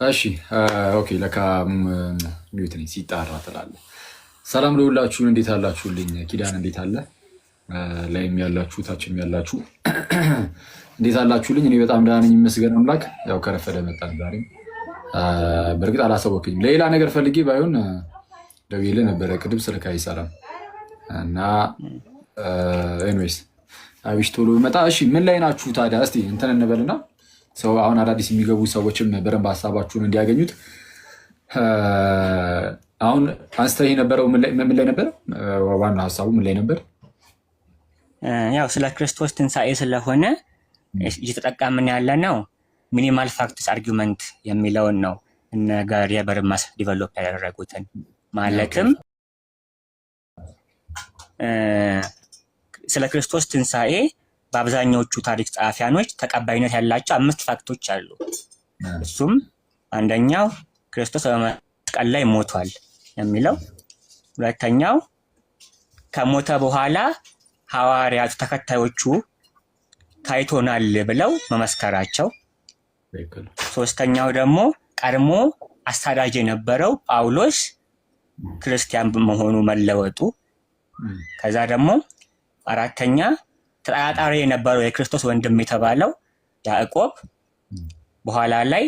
እሺ ኦኬ ለካ ሚዩት ነኝ ሲጣራ ትላለህ። ሰላም ለሁላችሁን፣ እንዴት አላችሁልኝ? ኪዳን እንዴት አለ? ላይም ያላችሁ ታችም ያላችሁ እንዴት አላችሁልኝ? እኔ በጣም ደህና ነኝ ይመስገን አምላክ። ያው ከረፈደ መጣን ዛሬም። በእርግጥ አላሰበኩኝም፣ ሌላ ነገር ፈልጌ ባይሆን ደውዬልህ ነበረ ቅድም ስልክ አይሰራም እና ኤኒዌይስ አቢሽ ቶሎ መጣ። እሺ ምን ላይ ናችሁ ታዲያ? እስቲ እንትን እንበልና ሰው አሁን አዳዲስ የሚገቡ ሰዎችም በደንብ ሀሳባችሁን እንዲያገኙት። አሁን አንስተህ የነበረው ምን ላይ ነበር? ዋና ሀሳቡ ምን ላይ ነበር? ያው ስለ ክርስቶስ ትንሣኤ ስለሆነ እየተጠቀምን ያለ ነው ሚኒማል ፋክትስ አርጊመንት የሚለውን ነው እነ ጋሪ በርማስ ዲቨሎፕ ያደረጉትን። ማለትም ስለ ክርስቶስ ትንሣኤ በአብዛኛዎቹ ታሪክ ጸሐፊያኖች ተቀባይነት ያላቸው 5 ፋክቶች አሉ። እሱም አንደኛው ክርስቶስ በመስቀል ላይ ሞቷል የሚለው፣ ሁለተኛው ከሞተ በኋላ ሐዋርያቱ ተከታዮቹ ታይቶናል ብለው መመስከራቸው፣ ሶስተኛው ደግሞ ቀድሞ አሳዳጅ የነበረው ጳውሎስ ክርስቲያን መሆኑ መለወጡ፣ ከዛ ደግሞ አራተኛ ተጠራጣሪ የነበረው የክርስቶስ ወንድም የተባለው ያዕቆብ በኋላ ላይ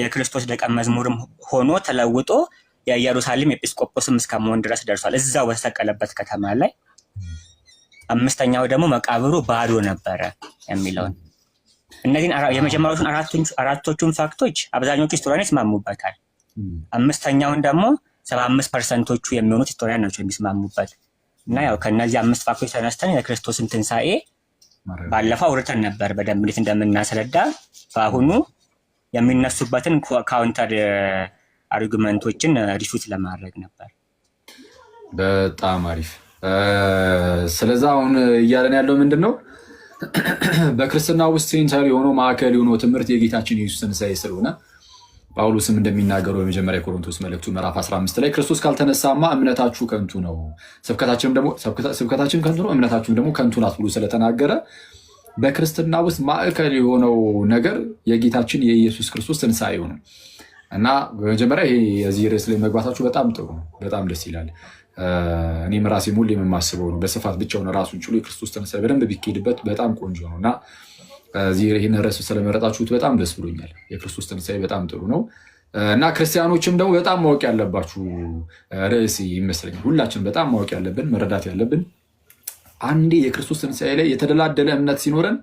የክርስቶስ ደቀ መዝሙርም ሆኖ ተለውጦ የኢየሩሳሌም ኤጲስቆጶስም እስከመሆን ድረስ ደርሷል፣ እዛው በተሰቀለበት ከተማ ላይ። አምስተኛው ደግሞ መቃብሩ ባዶ ነበረ የሚለውን። እነዚህን የመጀመሪያዎቹን አራቶቹን ፋክቶች አብዛኞቹ ሂስቶሪያን ይስማሙበታል። አምስተኛውን ደግሞ 75%ዎቹ የሚሆኑት ሂስቶሪያን ናቸው የሚስማሙበት። እና ያው ከነዚህ 5 ፋክቶች ተነስተን የክርስቶስን ትንሣኤ ባለፈው አውርተን ነበር በደንብ እንዴት እንደምናስረዳ። በአሁኑ የሚነሱበትን ካውንተር አርጉመንቶችን ሪፉት ለማድረግ ነበር። በጣም አሪፍ። ስለዛ አሁን እያለን ያለው ምንድን ነው? በክርስትና ውስጥ ሴንተር የሆነው ማዕከል የሆነው ትምህርት የጌታችን የኢየሱስ ትንሣኤ ስለሆነ ጳውሎስም እንደሚናገረው የመጀመሪያ ቆሮንቶስ መልእክቱ ምዕራፍ 15 ላይ ክርስቶስ ካልተነሳማ እምነታችሁ ከንቱ ነው፣ ስብከታችን ከንቱ ነው፣ እምነታችሁም ደግሞ ከንቱ ናት ብሎ ስለተናገረ በክርስትና ውስጥ ማዕከል የሆነው ነገር የጌታችን የኢየሱስ ክርስቶስ ትንሣኤው ነው እና በመጀመሪያ ይሄ የዚህ ርዕስ ላይ መግባታችሁ በጣም ጥሩ ነው፣ በጣም ደስ ይላል። እኔም ራሴ ሙሉ የምማስበው ነው። በስፋት ብቻውን ራሱን ችሎ የክርስቶስ ትንሣኤ በደንብ ቢኬድበት በጣም ቆንጆ ነው እና ይህን ርዕስ ስለመረጣችሁት በጣም ደስ ብሎኛል። የክርስቶስ ትንሣኤ በጣም ጥሩ ነው እና ክርስቲያኖችም ደግሞ በጣም ማወቅ ያለባችሁ ርዕስ ይመስለኛል። ሁላችን በጣም ማወቅ ያለብን መረዳት ያለብን አንዴ የክርስቶስ ትንሣኤ ላይ የተደላደለ እምነት ሲኖረን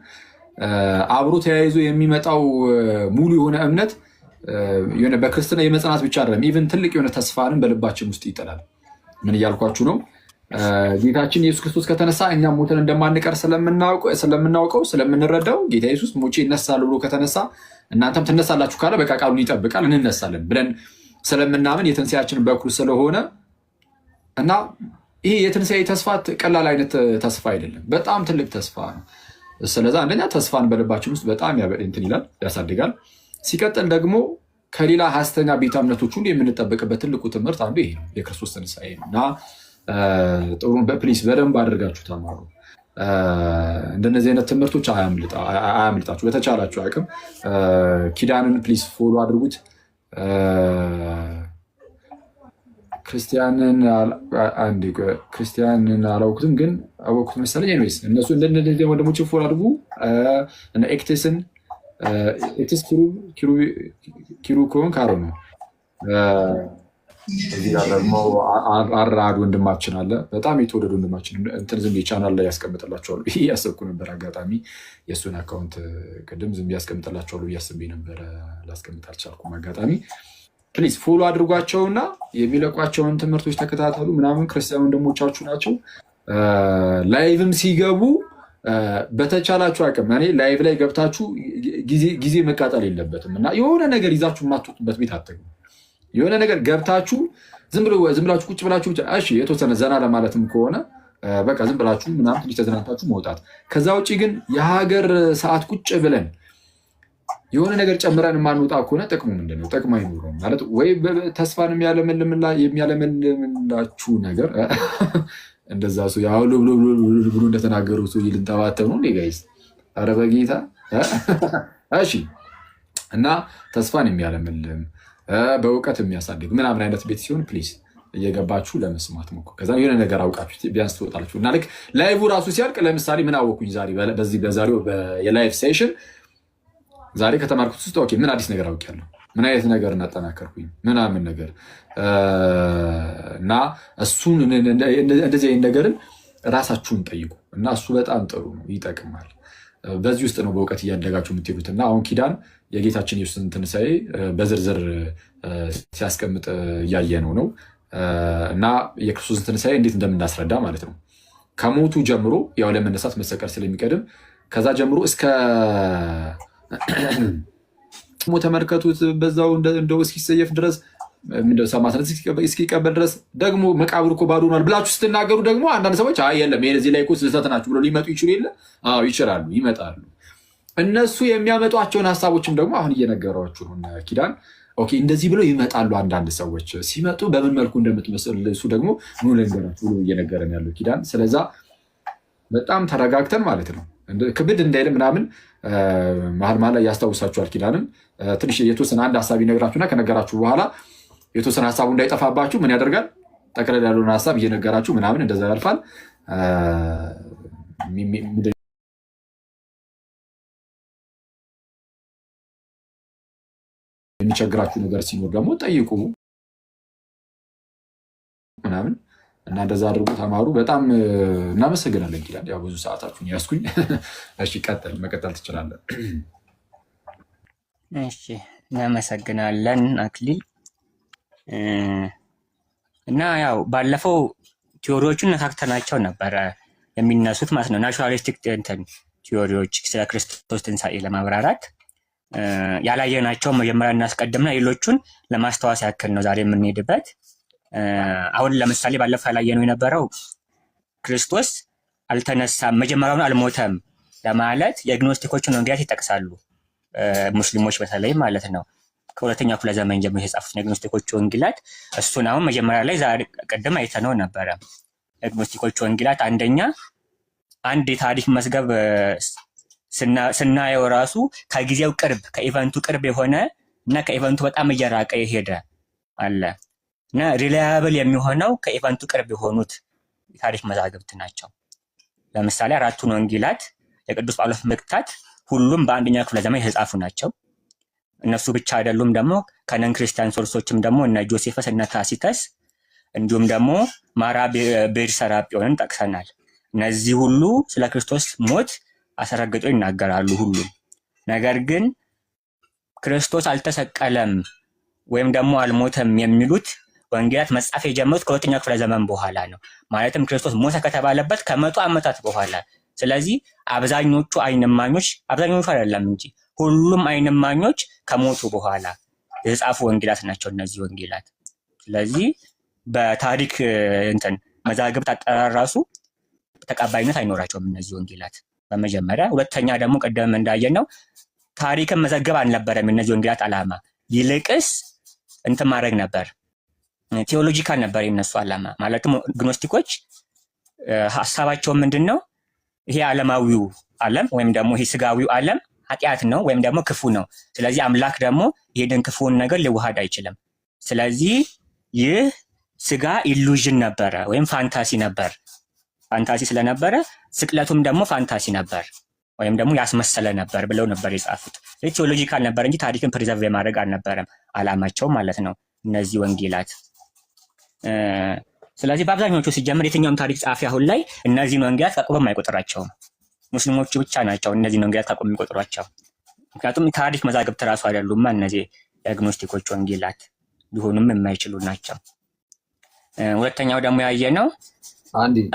አብሮ ተያይዞ የሚመጣው ሙሉ የሆነ እምነት የሆነ በክርስትና የመጽናት ብቻ አይደለም፣ ኢቨን ትልቅ የሆነ ተስፋንም በልባችን ውስጥ ይጥላል። ምን እያልኳችሁ ነው? ጌታችን ኢየሱስ ክርስቶስ ከተነሳ እኛም ሞተን እንደማንቀር ስለምናውቀው ስለምንረዳው ጌታ ኢየሱስ ሞቼ ይነሳል ብሎ ከተነሳ እናንተም ትነሳላችሁ ካለ በቃ ቃሉን ይጠብቃል፣ እንነሳለን ብለን ስለምናምን የትንሣኤያችን በኩር ስለሆነ እና ይሄ የትንሣኤ ተስፋ ቀላል አይነት ተስፋ አይደለም፣ በጣም ትልቅ ተስፋ ነው። ስለዛ አንደኛ ተስፋን በልባችን ውስጥ በጣም እንትን ይላል፣ ያሳድጋል። ሲቀጥል ደግሞ ከሌላ ሐሰተኛ ቤተ እምነቶች ሁሉ የምንጠበቅበት ትልቁ ትምህርት አንዱ ይሄ ነው፣ የክርስቶስ ትንሣኤ ነው እና ጥሩ በፕሊስ በደንብ አድርጋችሁ ተማሩ። እንደነዚህ አይነት ትምህርቶች አያምልጣችሁ። በተቻላችሁ አቅም ኪዳንን ፕሊስ ፎሎ አድርጉት። ክርስቲያንን አላወኩትም ግን አወኩት መሰለኝ። ኤኒዌይስ እነሱ እንደነዚህ ወንድሞችን ፎሎ አድርጉ። ኤክቴስን ኪሩ ከሆን ካሮ ነው። እዚህ ጋር ደግሞ አራድ ወንድማችን አለ፣ በጣም የተወደደ ወንድማችን። እንትን ዝም ቻናል ላይ ያስቀምጥላቸዋሉ። ይህ ያሰብኩ ነበር አጋጣሚ የእሱን አካውንት ቅድም ዝም ያስቀምጥላቸዋሉ እያስቤ ነበረ፣ ላስቀምጥ አልቻልኩም አጋጣሚ። ፕሊዝ ፎሎ አድርጓቸውና የሚለቋቸውን ትምህርቶች ተከታተሉ ምናምን። ክርስቲያን ወንድሞቻችሁ ናቸው። ላይቭም ሲገቡ በተቻላችሁ አቅም እኔ ላይቭ ላይ ገብታችሁ ጊዜ መቃጠል የለበትም እና የሆነ ነገር ይዛችሁ የማትወጡበት ቤት አትገቡ። የሆነ ነገር ገብታችሁ ዝም ብላችሁ ቁጭ ብላችሁ ብቻ እሺ፣ የተወሰነ ዘና ለማለትም ከሆነ በቃ ዝም ብላችሁ ምናምን ትንሽ ተዝናንታችሁ መውጣት። ከዛ ውጭ ግን የሀገር ሰዓት ቁጭ ብለን የሆነ ነገር ጨምረን የማንወጣ ከሆነ ጥቅሙ ምንድን ነው? ጥቅሙ አይኖረውም ማለት ወይ ተስፋን የሚያለመልምላችሁ ነገር እንደዛ ሰው ያው ብሎ እንደተናገሩ ሰው ልንተባተብ ነው ጋይስ። ኧረ በጌታ እሺ። እና ተስፋን የሚያለመልም በእውቀት የሚያሳድግ ምናምን አይነት ቤት ሲሆን ፕሊዝ እየገባችሁ ለመስማት ሞክሩ። ከዛ የሆነ ነገር አውቃችሁ ቢያንስ ትወጣላችሁ። እና ልክ ላይቭ ራሱ ሲያልቅ ለምሳሌ ምን አወኩኝ ዛሬ በዛሬው የላይቭ ሴሽን ዛሬ ከተማርኩት ውስጥ ኦኬ ምን አዲስ ነገር አውቄያለሁ፣ ምን አይነት ነገር እናጠናከርኩኝ ምናምን ነገር እና እሱን እንደዚህ አይነት ነገርን ራሳችሁን ጠይቁ እና እሱ በጣም ጥሩ ነው፣ ይጠቅማል። በዚህ ውስጥ ነው በእውቀት እያደጋችሁ የምትሄዱት። እና አሁን ኪዳን የጌታችን ኢየሱስን ትንሣኤ በዝርዝር ሲያስቀምጥ እያየነው ነው እና የክርስቶስን ትንሣኤ እንዴት እንደምናስረዳ ማለት ነው። ከሞቱ ጀምሮ ያው ለመነሳት መሰቀል ስለሚቀድም ከዛ ጀምሮ እስከ ተመልከቱት በዛው እንደው እስኪሰየፍ ድረስ ሰማዕትነት እስኪቀበል ድረስ ደግሞ መቃብር እኮ ባዶ ሆኗል ብላችሁ ስትናገሩ ደግሞ አንዳንድ ሰዎች የለም እዚህ ላይ እኮ ስህተት ናችሁ ብሎ ሊመጡ ይችሉ የለ? አዎ ይችላሉ፣ ይመጣሉ። እነሱ የሚያመጧቸውን ሀሳቦችም ደግሞ አሁን እየነገሯችሁ ነው ኪዳን። ኦኬ እንደዚህ ብለው ይመጣሉ። አንዳንድ ሰዎች ሲመጡ በምን መልኩ እንደምትመስል እሱ ደግሞ ኑ ልንገራችሁ ብሎ እየነገረን ያለው ኪዳን። ስለዛ በጣም ተረጋግተን ማለት ነው ክብድ እንዳይል ምናምን መሀል መሀል ላይ ያስታውሳችኋል። ኪዳንም ትንሽ የተወሰነ አንድ ሀሳብ ይነግራችሁና ከነገራችሁ በኋላ የተወሰነ ሀሳቡ እንዳይጠፋባችሁ ምን ያደርጋል? ጠቅለል ያለውን ሀሳብ እየነገራችሁ ምናምን እንደዛ ያልፋል። የሚቸግራችሁ ነገር ሲኖር ደግሞ ጠይቁ ምናምን እና እንደዛ አድርጉ፣ ተማሩ። በጣም እናመሰግናለን ኪዳን። ያው ብዙ ሰዓታችሁን ያስኩኝ። እሺ መቀጠል ትችላለን። እሺ እናመሰግናለን አክሊል። እና ያው ባለፈው ቲዎሪዎቹን ነካክተናቸው ነበረ የሚነሱት ማለት ነው። ናቹራሊስቲክ ቲዎሪዎች ስለ ክርስቶስ ትንሣኤ ለማብራራት ያላየናቸው መጀመሪያ እናስቀድምና ሌሎቹን ለማስታወስ ያክል ነው ዛሬ የምንሄድበት። አሁን ለምሳሌ ባለፈው ያላየነው የነበረው ክርስቶስ አልተነሳም፣ መጀመሪያውን አልሞተም ለማለት የግኖስቲኮችን ወንጌላት ይጠቅሳሉ። ሙስሊሞች በተለይ ማለት ነው ከሁለተኛው ክፍለ ዘመን ጀምሮ የጻፉት የግኖስቲኮች ወንጌላት እሱን አሁን መጀመሪያ ላይ ዛሬ ቀደም አይተነው ነበረ። የግኖስቲኮች ወንጌላት አንደኛ አንድ የታሪክ መዝገብ ስናየው ራሱ ከጊዜው ቅርብ ከኢቨንቱ ቅርብ የሆነ እና ከኢቨንቱ በጣም እየራቀ የሄደ አለ እና ሪላያብል የሚሆነው ከኢቨንቱ ቅርብ የሆኑት የታሪክ መዛግብት ናቸው። ለምሳሌ አራቱን ወንጌላት የቅዱስ ጳውሎስ መልእክታት ሁሉም በአንደኛ ክፍለ ዘመን የተጻፉ ናቸው። እነሱ ብቻ አይደሉም፣ ደግሞ ከነን ክርስቲያን ሶርሶችም ደግሞ እነ ጆሴፈስ እነ ታሲተስ እንዲሁም ደግሞ ማራ ቤር ሰራጵዮንን ጠቅሰናል። እነዚህ ሁሉ ስለ ክርስቶስ ሞት አስረግጠው ይናገራሉ ሁሉም። ነገር ግን ክርስቶስ አልተሰቀለም ወይም ደግሞ አልሞተም የሚሉት ወንጌላት መጻፍ የጀመሩት ከሁለተኛው ክፍለ ዘመን በኋላ ነው። ማለትም ክርስቶስ ሞተ ከተባለበት ከ100 ዓመታት በኋላ። ስለዚህ አብዛኞቹ አይንማኞች አብዛኞቹ አይደለም እንጂ ሁሉም አይንማኞች ከሞቱ በኋላ የተጻፉ ወንጌላት ናቸው እነዚህ ወንጌላት። ስለዚህ በታሪክ መዛግብት አጠራር ራሱ ተቀባይነት አይኖራቸውም እነዚህ ወንጌላት በመጀመሪያ። ሁለተኛ ደግሞ ቀደም እንዳየነው ታሪክን መዘገብ አልነበረም እነዚህ ወንጌላት ዓላማ። ይልቅስ ማድረግ ነበር፣ ቴዎሎጂካል ነበር የነሱ ዓላማ። ማለትም ግኖስቲኮች ሀሳባቸው ምንድነው? ይሄ ዓለማዊው ዓለም ወይም ደግሞ ይሄ ስጋዊው ዓለም ኃጢአት ነው ወይም ደግሞ ክፉ ነው። ስለዚህ አምላክ ደግሞ ይሄንን ክፉን ነገር ሊዋሃድ አይችልም። ስለዚህ ይህ ስጋ ኢሉዥን ነበረ ወይም ፋንታሲ ነበር። ፋንታሲ ስለነበረ ስቅለቱም ደግሞ ፋንታሲ ነበር ወይም ደግሞ ያስመሰለ ነበር ብለው ነበር የጻፉት። ቴዎሎጂካል ነበር እንጂ ታሪክን ፕሪዘርቭ የማድረግ አልነበረም ዓላማቸው ማለት ነው እነዚህ ወንጌላት። ስለዚህ በአብዛኞቹ ሲጀምር የትኛውም ታሪክ ጸሐፊ አሁን ላይ እነዚህን ወንጌላት ከቁብም አይቆጥራቸውም። ሙስሊሞቹ ብቻ ናቸው እነዚህን ወንጌላት ከቁብ የሚቆጥሯቸው። ምክንያቱም ታሪክ መዛግብት ራሱ አይደሉማ እነዚህ የአግኖስቲኮች ወንጌላት ሊሆኑም የማይችሉ ናቸው። ሁለተኛው ደግሞ ያየነው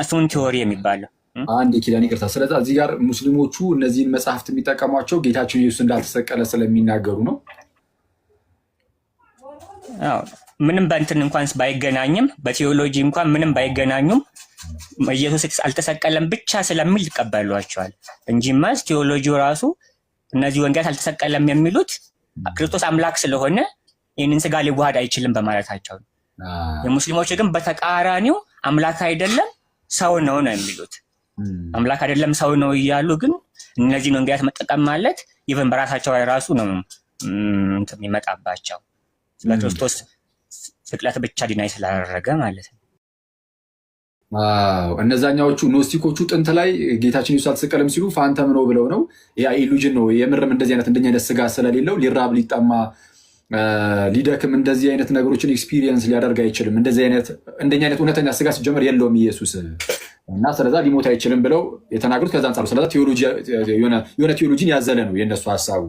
እሱን ቲዎሪ የሚባለው አንድ ኪዳን ይቅርታ። ስለዚህ እዚህ ጋር ሙስሊሞቹ እነዚህን መጽሐፍት የሚጠቀሟቸው ጌታችን ኢየሱስ እንዳልተሰቀለ ስለሚናገሩ ነው። ምንም በእንትን እንኳን ባይገናኝም በቴዎሎጂ እንኳን ምንም ባይገናኙም ኢየሱስ አልተሰቀለም ብቻ ስለሚል ይቀበሏቸዋል እንጂ ማስ ቴዎሎጂው ራሱ እነዚህ ወንጌላት አልተሰቀለም የሚሉት ክርስቶስ አምላክ ስለሆነ ይህንን ስጋ ሊዋሃድ አይችልም በማለታቸው ነው። የሙስሊሞች ግን በተቃራኒው አምላክ አይደለም ሰው ነው የሚሉት። አምላክ አይደለም ሰው ነው እያሉ ግን እነዚህን ወንጌላት መጠቀም ማለት ኢቨን በራሳቸው ላይ ራሱ ነው የሚመጣባቸው ስለ ክርስቶስ ስቅለት ብቻ ዲናይ ስላደረገ ማለት ነው። እነዛኛዎቹ ኖስቲኮቹ ጥንት ላይ ጌታችን ኢየሱስ አልተሰቀለም ሲሉ ፋንተም ነው ብለው ነው። ያ ኢሉዥን ነው። የምርም እንደዚህ አይነት ስጋ ስለሌለው ሊራብ ሊጠማ ሊደክም እንደዚህ አይነት ነገሮችን ኤክስፒሪየንስ ሊያደርግ አይችልም። እንደኛ አይነት እውነተኛ ስጋ ሲጀመር የለውም ኢየሱስ እና ስለዛ ሊሞት አይችልም ብለው የተናገሩት ከዛ አንጻር። ስለዛ የሆነ ቴዎሎጂን ያዘለ ነው የእነሱ ሀሳቡ።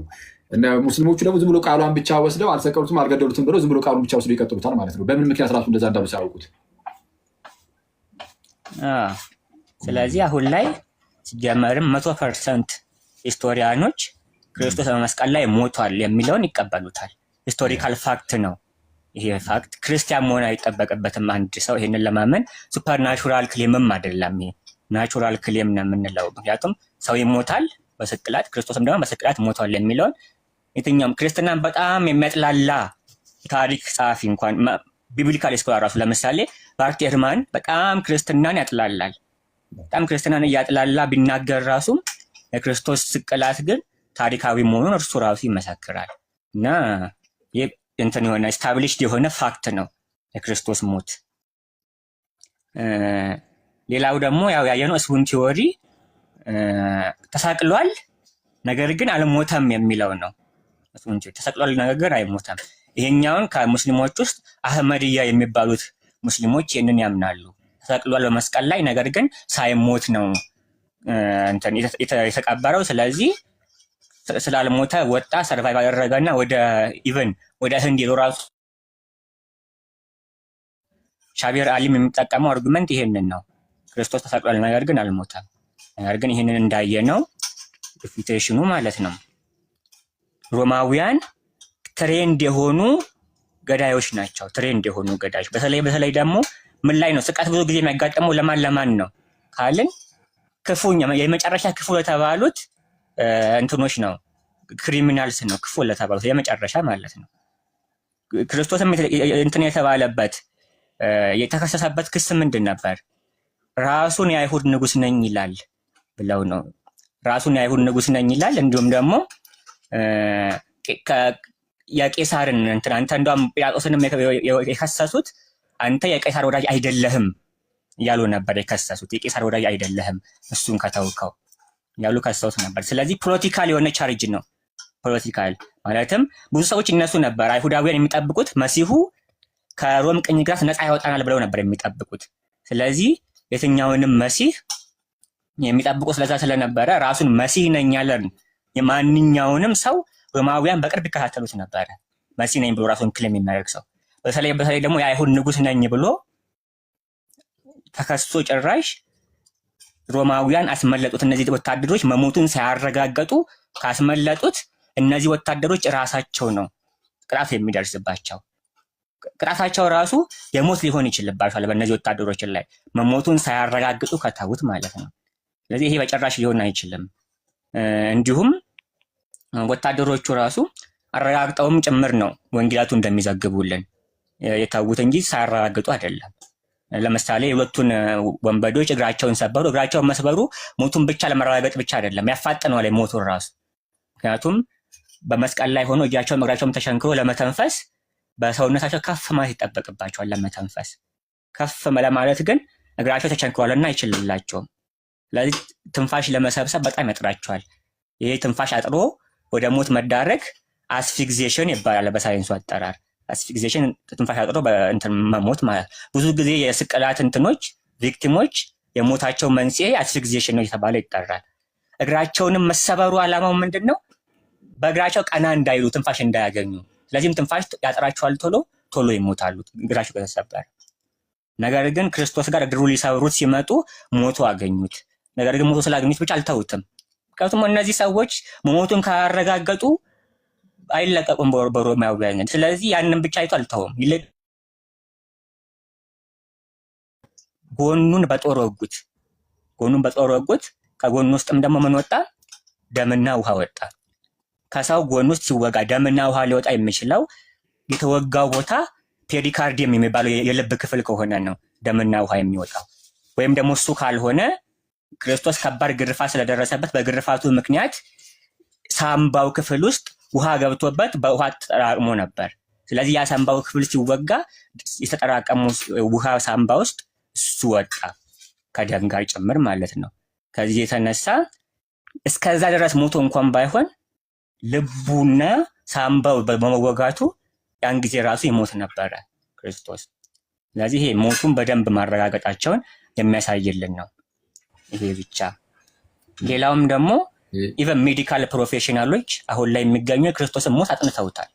ሙስሊሞቹ ደግሞ ዝም ብሎ ቃሏን ብቻ ወስደው አልሰቀሉትም አልገደሉትም ብለው ዝም ብሎ ቃሉን ብቻ ወስደው ይቀጥሉታል ማለት ነው። በምን ምክንያት ራሱ እንደዛ እንዳሉ ሲያውቁት። ስለዚህ አሁን ላይ ሲጀመርም 100% ሂስቶሪያኖች ክርስቶስ በመስቀል ላይ ሞቷል የሚለውን ይቀበሉታል። ሂስቶሪካል ፋክት ነው ይሄ ፋክት። ክርስቲያን መሆን አይጠበቅበትም አንድ ሰው ይሄንን ለማመን። ሱፐርናቹራል ክሌምም አይደለም፣ ይሄ ናቹራል ክሌም ነው የምንለው። ምክንያቱም ሰው ይሞታል በስቅላት፣ ክርስቶስም ደግሞ በስቅላት ሞቷል የሚለውን የትኛውም ክርስትናን በጣም የሚያጥላላ ታሪክ ጸሐፊ እንኳን ቢብሊካል ስኮላር ራሱ ለምሳሌ ባርት ኤርማን በጣም ክርስትናን ያጥላላል። በጣም ክርስትናን እያጥላላ ቢናገር ራሱ የክርስቶስ ስቅላት ግን ታሪካዊ መሆኑን እርሱ ራሱ ይመሰክራል። እና እንትን የሆነ ስታብሊሽድ የሆነ ፋክት ነው የክርስቶስ ሞት። ሌላው ደግሞ ያው ያየነው እስቡን ቲዎሪ ተሰቅሏል ነገር ግን አልሞተም የሚለው ነው። ተሰቅሏል ነገር ግን አይሞተም። ይሄኛውን ከሙስሊሞች ውስጥ አህመድያ የሚባሉት ሙስሊሞች ይህንን ያምናሉ። ተሰቅሏል በመስቀል ላይ ነገር ግን ሳይሞት ነው የተቀበረው። ስለዚህ ስላልሞተ ወጣ፣ ሰርቫይቭ አደረገና ወደ ህንድ ሄዶ ራሱ ሻቢር አሊም የሚጠቀመው አርጉመንት ይሄንን ነው። ክርስቶስ ተሰቅሏል ነገር ግን አልሞተም። ነገር ግን ይህንን እንዳየነው ሪፊቴሽኑ ማለት ነው ሮማውያን ትሬንድ የሆኑ ገዳዮች ናቸው። ትሬንድ የሆኑ ገዳዮች በተለይ ደግሞ ምን ላይ ነው ስቃት ብዙ ጊዜ የሚያጋጥመው ለማን ነው ካልን ክፉኛ የመጨረሻ ክፉ ለተባሉት እንትኖች ነው፣ ክሪሚናልስ ነው ክፉ ለተባሉት የመጨረሻ ማለት ነው። ክርስቶስም እንትን የተባለበት የተከሰሰበት ክስ ምንድን ነበር? ራሱን የአይሁድ ንጉስ ነኝ ይላል ብለው ነው። ራሱን የአይሁድ ንጉስ ነኝ ይላል። እንዲሁም ደግሞ የቄሳርን እንትን አንተ እንደውም ጲላጦስንም የከሰሱት አንተ የቄሳር ወዳጅ አይደለህም ያሉ ነበር የከሰሱት። የቄሳር ወዳጅ አይደለህም እሱን ከተውከው ያሉ ከሰውት ነበር። ስለዚህ ፖለቲካል የሆነ ቻርጅ ነው። ፖለቲካል ማለትም ብዙ ሰዎች እነሱ ነበር አይሁዳውያን የሚጠብቁት መሲሁ ከሮም ቅኝ ግዛት ነፃ ያወጣናል ብለው ነበር የሚጠብቁት። ስለዚህ የትኛውንም መሲህ የሚጠብቁት ስለዛ ስለነበረ ራሱን መሲህ ነኝ ያለን የማንኛውንም ሰው ሮማውያን በቅርብ ይከታተሉት ነበረ። መሲህ ነኝ ብሎ ራሱን ክሌም የሚያደርግ ሰው በተለይ ደግሞ የአይሁድ ንጉስ ነኝ ብሎ ተከሶ ጭራሽ ሮማውያን አስመለጡት። እነዚህ ወታደሮች መሞቱን ሳያረጋገጡ ካስመለጡት እነዚህ ወታደሮች ራሳቸው ነው ቅጣት የሚደርስባቸው። ቅጣታቸው ራሱ የሞት ሊሆን ይችልባቸዋል በእነዚህ ወታደሮች ላይ መሞቱን ሳያረጋግጡ ከተዉት ማለት ነው። ስለዚህ ይሄ በጭራሽ ሊሆን አይችልም። እንዲሁም ወታደሮቹ ራሱ አረጋግጠውም ጭምር ነው ወንጌላቱ እንደሚዘግቡልን የተዉት እንጂ ሳያረጋግጡ አይደለም። ለምሳሌ የሁለቱን ወንበዶች እግራቸውን ሰበሩ። እግራቸውን መስበሩ ሞቱን ብቻ ለመረጋገጥ ብቻ አይደለም፣ ያፋጥነዋል ሞቱን ራሱ። ምክንያቱም በመስቀል ላይ ሆኖ እጃቸውም እግራቸውም ተሸንክሮ ለመተንፈስ በሰውነታቸው ከፍ ማለት ይጠበቅባቸዋል። ለመተንፈስ ከፍ ለማለት ግን እግራቸው ተቸንክሯልና አይችልላቸውም። ስለዚህ ትንፋሽ ለመሰብሰብ በጣም ያጥራቸዋል። ይሄ ትንፋሽ አጥሮ ወደ ሞት መዳረግ አስፊክሲዬሽን ይባላል በሳይንሱ አጠራር። አስፊክሲዬሽን ትንፋሽ አጥሮ በእንትን መሞት ማለት። ብዙ ጊዜ የስቅላት እንትኖች ቪክቲሞች የሞታቸው መንስኤ አስፊክሲዬሽን ነው የተባለ ይጠራል። እግራቸውንም መሰበሩ ዓላማው ምንድን ነው? በእግራቸው ቀና እንዳይሉ ትንፋሽ እንዳያገኙ። ስለዚህም ትንፋሽ ያጥራቸዋል፣ ቶሎ ይሞታሉ እግራቸው ከተሰበረ። ነገር ግን ክርስቶስ ጋር እግሩ ሊሰብሩት ሲመጡ ሞቶ አገኙት። ነገር ግን ሞቶ ስላገኙት ብቻ አልተውትም። ምክንያቱም እነዚህ ሰዎች መሞቱን ካረጋገጡ አይለቀቁም በሮማውያን። ስለዚህ ያንን ብቻ አይቶ አልተውም። ይልቅ ጎኑን በጦር ወጉት። ከጎኑ ውስጥም ደግሞ ምን ወጣ? ደምና ውሃ ወጣ። ከሰው ጎን ውስጥ ሲወጋ ደምና ውሃ ሊወጣ የሚችለው የተወጋው ቦታ ፔሪካርዲየም የሚባለው የልብ ክፍል ከሆነ ነው ደምና ውሃ የሚወጣው። ወይም ደግሞ እሱ ካልሆነ ክርስቶስ ከባድ ግርፋት ስለደረሰበት በግርፋቱ ምክንያት ሳምባው ክፍል ውስጥ ውሃ ገብቶበት በውሃ ተጠራቅሞ ነበር። ስለዚህ ያ ሳምባው ክፍል ሲወጋ የተጠራቀሙ ውሃ ሳምባ ውስጥ እሱ ወጣ ከደም ጋር ጭምር ማለት ነው። ከዚህ የተነሳ እስከዛ ድረስ ሞቶ እንኳን ባይሆን ልቡና ሳምባው በመወጋቱ ያን ጊዜ ራሱ ይሞት ነበረ ክርስቶስ። ስለዚህ ይሄ ሞቱን በደንብ ማረጋገጣቸውን የሚያሳይልን ነው ይሄ ብቻ። ሌላውም ደግሞ ኢቨን ሜዲካል ፕሮፌሽናሎች አሁን ላይ የሚገኙ የክርስቶስን ሞት አጥንተውታል።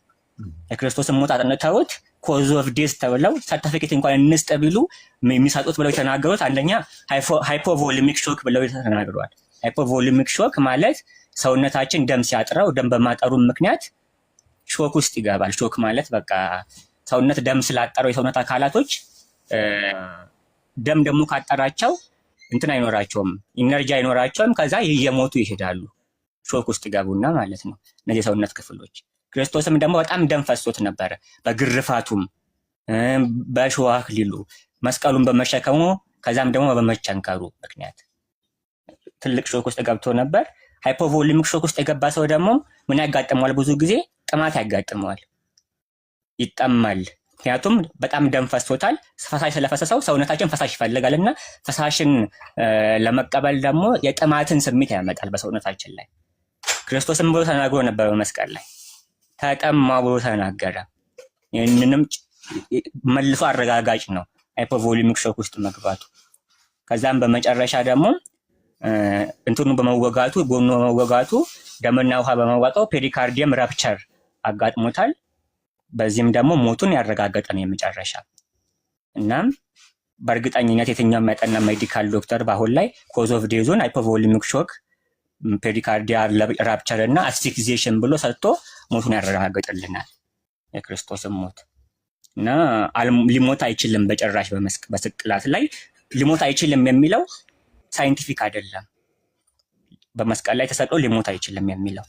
የክርስቶስን ሞት አጥንተውት ኮዝ ኦፍ ዴዝ ተብለው ሰርቲፊኬት እንኳን እንስጥ ቢሉ የሚሰጡት ብለው የተናገሩት አንደኛ ሃይፖቮሊሚክ ሾክ ብለው ተናግረዋል። ሃይፖቮሊሚክ ሾክ ማለት ሰውነታችን ደም ሲያጥረው ደም በማጠሩ ምክንያት ሾክ ውስጥ ይገባል። ሾክ ማለት በቃ ሰውነት ደም ስላጠረው የሰውነት አካላቶች ደም ደግሞ ካጠራቸው እንትን አይኖራቸውም፣ ኢነርጂ አይኖራቸውም። ከዛ እየሞቱ ይሄዳሉ። ሾክ ውስጥ ይገቡና ማለት ነው እነዚህ የሰውነት ክፍሎች። ክርስቶስም ደግሞ በጣም ደም ፈሶት ነበረ። በግርፋቱም በእሾህ አክሊሉ መስቀሉን በመሸከሙ ከዛም ደግሞ በመቸንከሩ ምክንያት ትልቅ ሾክ ውስጥ ገብቶ ነበር። ሃይፖቮሊሚክ ሾክ ውስጥ የገባ ሰው ደግሞ ምን ያጋጥመዋል? ብዙ ጊዜ ጥማት ያጋጥመዋል፣ ይጠማል። ምክንያቱም በጣም ደም ፈሶታል። ፈሳሽ ስለፈሰሰው ሰውነታችን ፈሳሽ ይፈልጋል እና ፈሳሽን ለመቀበል ደግሞ የጥማትን ስሜት ያመጣል በሰውነታችን ላይ። ክርስቶስም ብሎ ተናግሮ ነበር በመስቀል ላይ ተጠማ ብሎ ተናገረ። ይህንንም መልሶ አረጋጋጭ ነው ሃይፖቮሊሚክ ሾክ ውስጥ መግባቱ። ከዛም በመጨረሻ ደግሞ እንትኑ በመወጋቱ ጎኑ በመወጋቱ ደምና ውሃ በመዋጣው ፔሪካርዲየም ራፕቸር አጋጥሞታል። በዚህም ደግሞ ሞቱን ያረጋገጠ ነው የመጨረሻ። እናም በእርግጠኝነት የትኛውም ያጠና ሜዲካል ዶክተር በአሁን ላይ ኮዝ ኦፍ ዴዙን ሃይፖቮሊሚክ ሾክ፣ ፔሪካርዲያል ራፕቸር እና አስፊክሲዬሽን ብሎ ሰጥቶ ሞቱን ያረጋግጥልናል የክርስቶስን ሞት። እና ሊሞት አይችልም በጭራሽ በስቅላት ላይ ሊሞት አይችልም የሚለው ሳይንቲፊክ አይደለም። በመስቀል ላይ ተሰቅሎ ሊሞት አይችልም የሚለው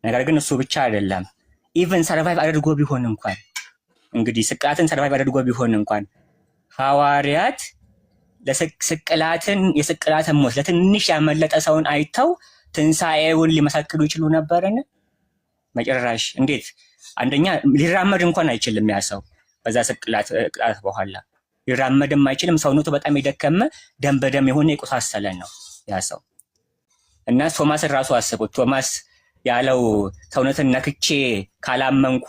ነገር ግን እሱ ብቻ አይደለም። ኢቨን ሰርቫይቭ አድርጎ ቢሆን እንኳን እንግዲህ ስቅላትን ሰርቫይቭ አድርጎ ቢሆን እንኳን ሐዋርያት የስቅላትን ሞት ለትንሽ ያመለጠ ሰውን አይተው ትንሣኤውን ሊመሰክሩ ይችሉ ነበርን? መጨረሻ እንዴት? አንደኛ ሊራመድ እንኳን አይችልም ያ ሰው። በዛ ስቅላት በኋላ ሊራመድም አይችልም። ሰውነቱ በጣም የደከመ ደም በደም የሆነ የቆሳሰለ ነው ያ ሰው። እና ቶማስን ራሱ አስቡት። ቶማስ ያለው ሰውነትን ነክቼ ካላመንኩ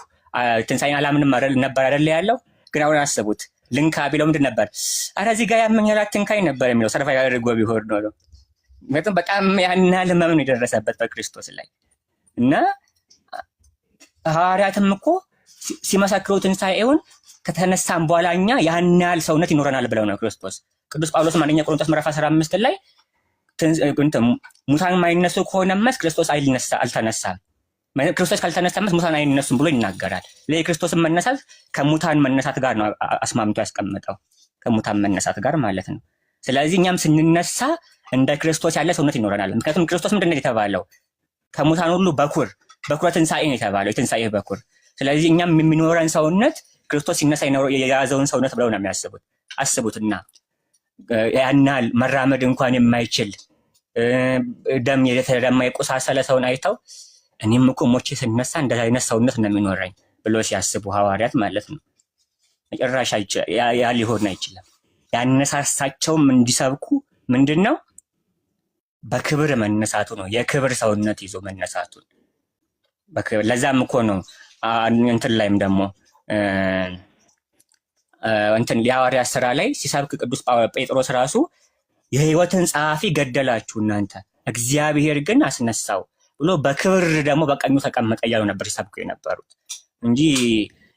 ትንሣኤን አላምንም ነበር አይደል ያለው። ግን አሁን አስቡት ልንካ ቢለው ምንድን ነበር? ኧረ እዚህ ጋር ያመኛል አትንካኝ ነበር የሚለው። ሰርቫይቭ አድርጎ ቢሆን ነው። በጣም ያን ያህል ህመም ነው የደረሰበት በክርስቶስ ላይ። እና ሐዋርያትም እኮ ሲመሰክሩ ትንሣኤውን ከተነሳም በኋላ እኛ ያን ያህል ሰውነት ይኖረናል ብለው ነው ክርስቶስ። ቅዱስ ጳውሎስ አንደኛ ቆሮንቶስ ምዕራፍ 15 ላይ ሙታን የማይነሱ ከሆነመስ ክርስቶስ አልተነሳም፣ ክርስቶስ ካልተነሳመስ ሙታን አይነሱም ብሎ ይናገራል። የክርስቶስን መነሳት ከሙታን መነሳት ጋር ነው አስማምቶ ያስቀምጠው፣ ከሙታን መነሳት ጋር ማለት ነው። ስለዚህ እኛም ስንነሳ እንደ ክርስቶስ ያለ ሰውነት ይኖረናል። ምክንያቱም ክርስቶስ ምንድን ነው የተባለው? ከሙታን ሁሉ በኩረ ትንሣኤ ነው የተባለው፣ የትንሣኤ በኩር። ስለዚህ እኛም የሚኖረን ሰውነት ክርስቶስ ሲነሳ የያዘውን ሰውነት ብለው ነው የሚያስቡት። አስቡትና ያናል መራመድ እንኳን የማይችል ደም የተደማ የቆሳሰለ ሰውን አይተው እኔም እኮ ሞቼ ስነሳ እንደዚህ አይነት ሰውነት ነው የሚኖረኝ ብሎ ሲያስቡ ሐዋርያት ማለት ነው። መጨረሻ ያ ሊሆን አይችልም። ያነሳሳቸውም እንዲሰብኩ ምንድነው? በክብር መነሳቱ ነው። የክብር ሰውነት ይዞ መነሳቱን በክብር። ለዛም እኮ ነው እንትን ላይም ደግሞ እንትን የሐዋርያት ሥራ ላይ ሲሰብክ ቅዱስ ጴጥሮስ ራሱ የሕይወትን ጸሐፊ ገደላችሁ እናንተ፣ እግዚአብሔር ግን አስነሳው ብሎ በክብር ደግሞ በቀኙ ተቀመጠ እያሉ ነበር ሲሰብኩ የነበሩት እንጂ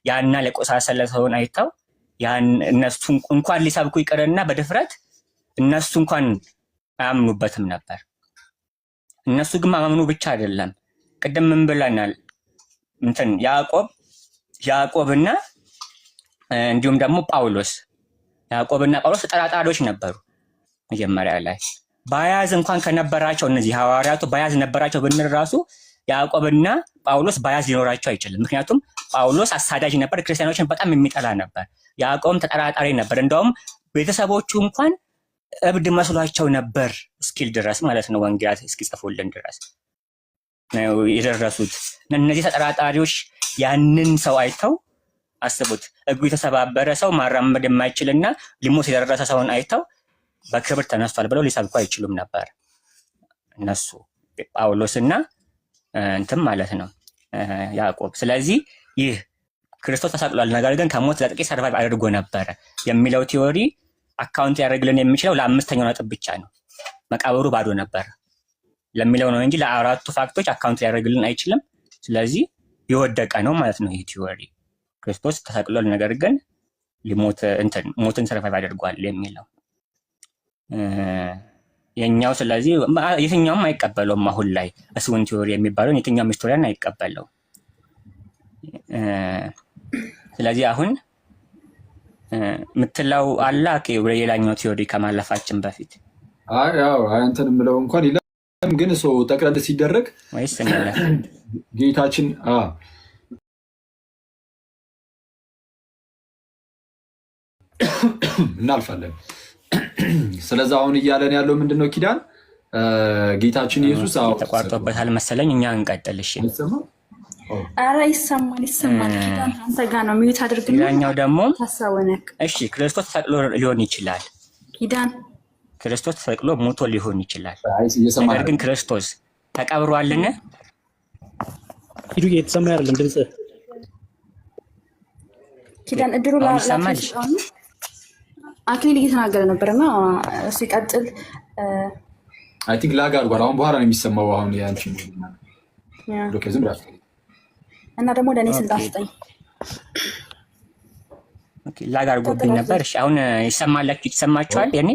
ያና ለቆሳሰለ ሰውን አይተው ያን እነሱ እንኳን ሊሰብኩ ይቅርና በድፍረት እነሱ እንኳን አያምኑበትም ነበር። እነሱ ግን ማመኑ ብቻ አይደለም፣ ቅድም ምን ብለናል? እንትን ያዕቆብና እንዲሁም ደግሞ ያዕቆብና ጳውሎስ ተጠራጣሪዎች ነበሩ። መጀመሪያ ላይ ባያዝ እንኳን ከነበራቸው እነዚህ ሐዋርያቱ ባያዝ ነበራቸው ብንል ራሱ ያዕቆብና ጳውሎስ ባያዝ ሊኖራቸው አይችልም። ምክንያቱም ጳውሎስ አሳዳጅ ነበር፣ ክርስቲያኖችን በጣም የሚጠላ ነበር። ያዕቆብም ተጠራጣሪ ነበር። እንደውም ቤተሰቦቹ እንኳን እብድ መስሏቸው ነበር እስኪል ድረስ ማለት ነው፣ ወንጌላት እስኪጽፉልን ድረስ። የደረሱት። እነዚህ ተጠራጣሪዎች ያንን ሰው አይተው አስቡት፣ እግሩ የተሰባበረ ሰው ማራመድ የማይችልና ሊሞት የደረሰ ሰውን አይተው በክብር ተነስቷል ብለው ሊሰብኩ አይችሉም ነበር እነሱ ጳውሎስና እንትን ማለት ነው ያዕቆብ። ስለዚህ ይህ ክርስቶስ ተሰቅሏል፣ ነገር ግን ከሞት ለጥቂት ሰርቫይቭ አድርጎ ነበረ የሚለው ቲዎሪ አካውንት ያደርግልን የሚችለው ለአምስተኛው ነጥብ ብቻ ነው። መቃብሩ ባዶ ነበር ለሚለው ነው እንጂ ለአራቱ ፋክቶች አካውንት ሊያደርግልን አይችልም። ስለዚህ የወደቀ ነው ማለት ነው ይህ ቲዎሪ። ክርስቶስ ተሰቅሏል፣ ነገር ግን ሞትን ሰርቫይቭ አድርጓል የሚለው የኛው። ስለዚህ የትኛውም አይቀበለውም። አሁን ላይ እስውን ቲዎሪ የሚባለውን የትኛውም ሂስቶሪያን አይቀበለው። ስለዚህ አሁን ምትለው አላ ወደ ሌላኛው ቲዎሪ ከማለፋችን በፊት ያው እንትን የምለው እንኳን ይለም ግን ሰው ጠቅለል ሲደረግ ወይስ እንለፍ ጌታችን እናልፋለን። ስለዚህ አሁን እያለን ያለው ምንድነው? ኪዳን ጌታችን ኢየሱስ ተቋርጦበታል መሰለኝ። እኛ እንቀጥል። እሺ ኧረ ይሰማል። ኪዳን አንተ ጋር ነው ሚዩት አድርግና። ሌላኛው ደግሞ ታሳወነክ። እሺ ክርስቶስ ተሰቅሎ ሊሆን ይችላል። ኪዳን ክርስቶስ ተሰቅሎ ሞቶ ሊሆን ይችላል። ነገር ግን ክርስቶስ ተቀብሯልን? ሂዱ እየተሰማ አይደለም ድምጽ። ኪዳን እድሩ ላላሽ አክሊል እየተናገረ ነበርና ሲቀጥል አይ ቲንክ ላግ አድርጓል። አሁን በኋላ ነው የሚሰማው። አሁን ያንቺ ሎኬዝም ራስ እና ደግሞ ለኔ ስልጣስጠኝ ኦኬ ላግ አድርጎብኝ ነበር። እሺ አሁን ይሰማላችሁ? ይሰማችኋል? የኔ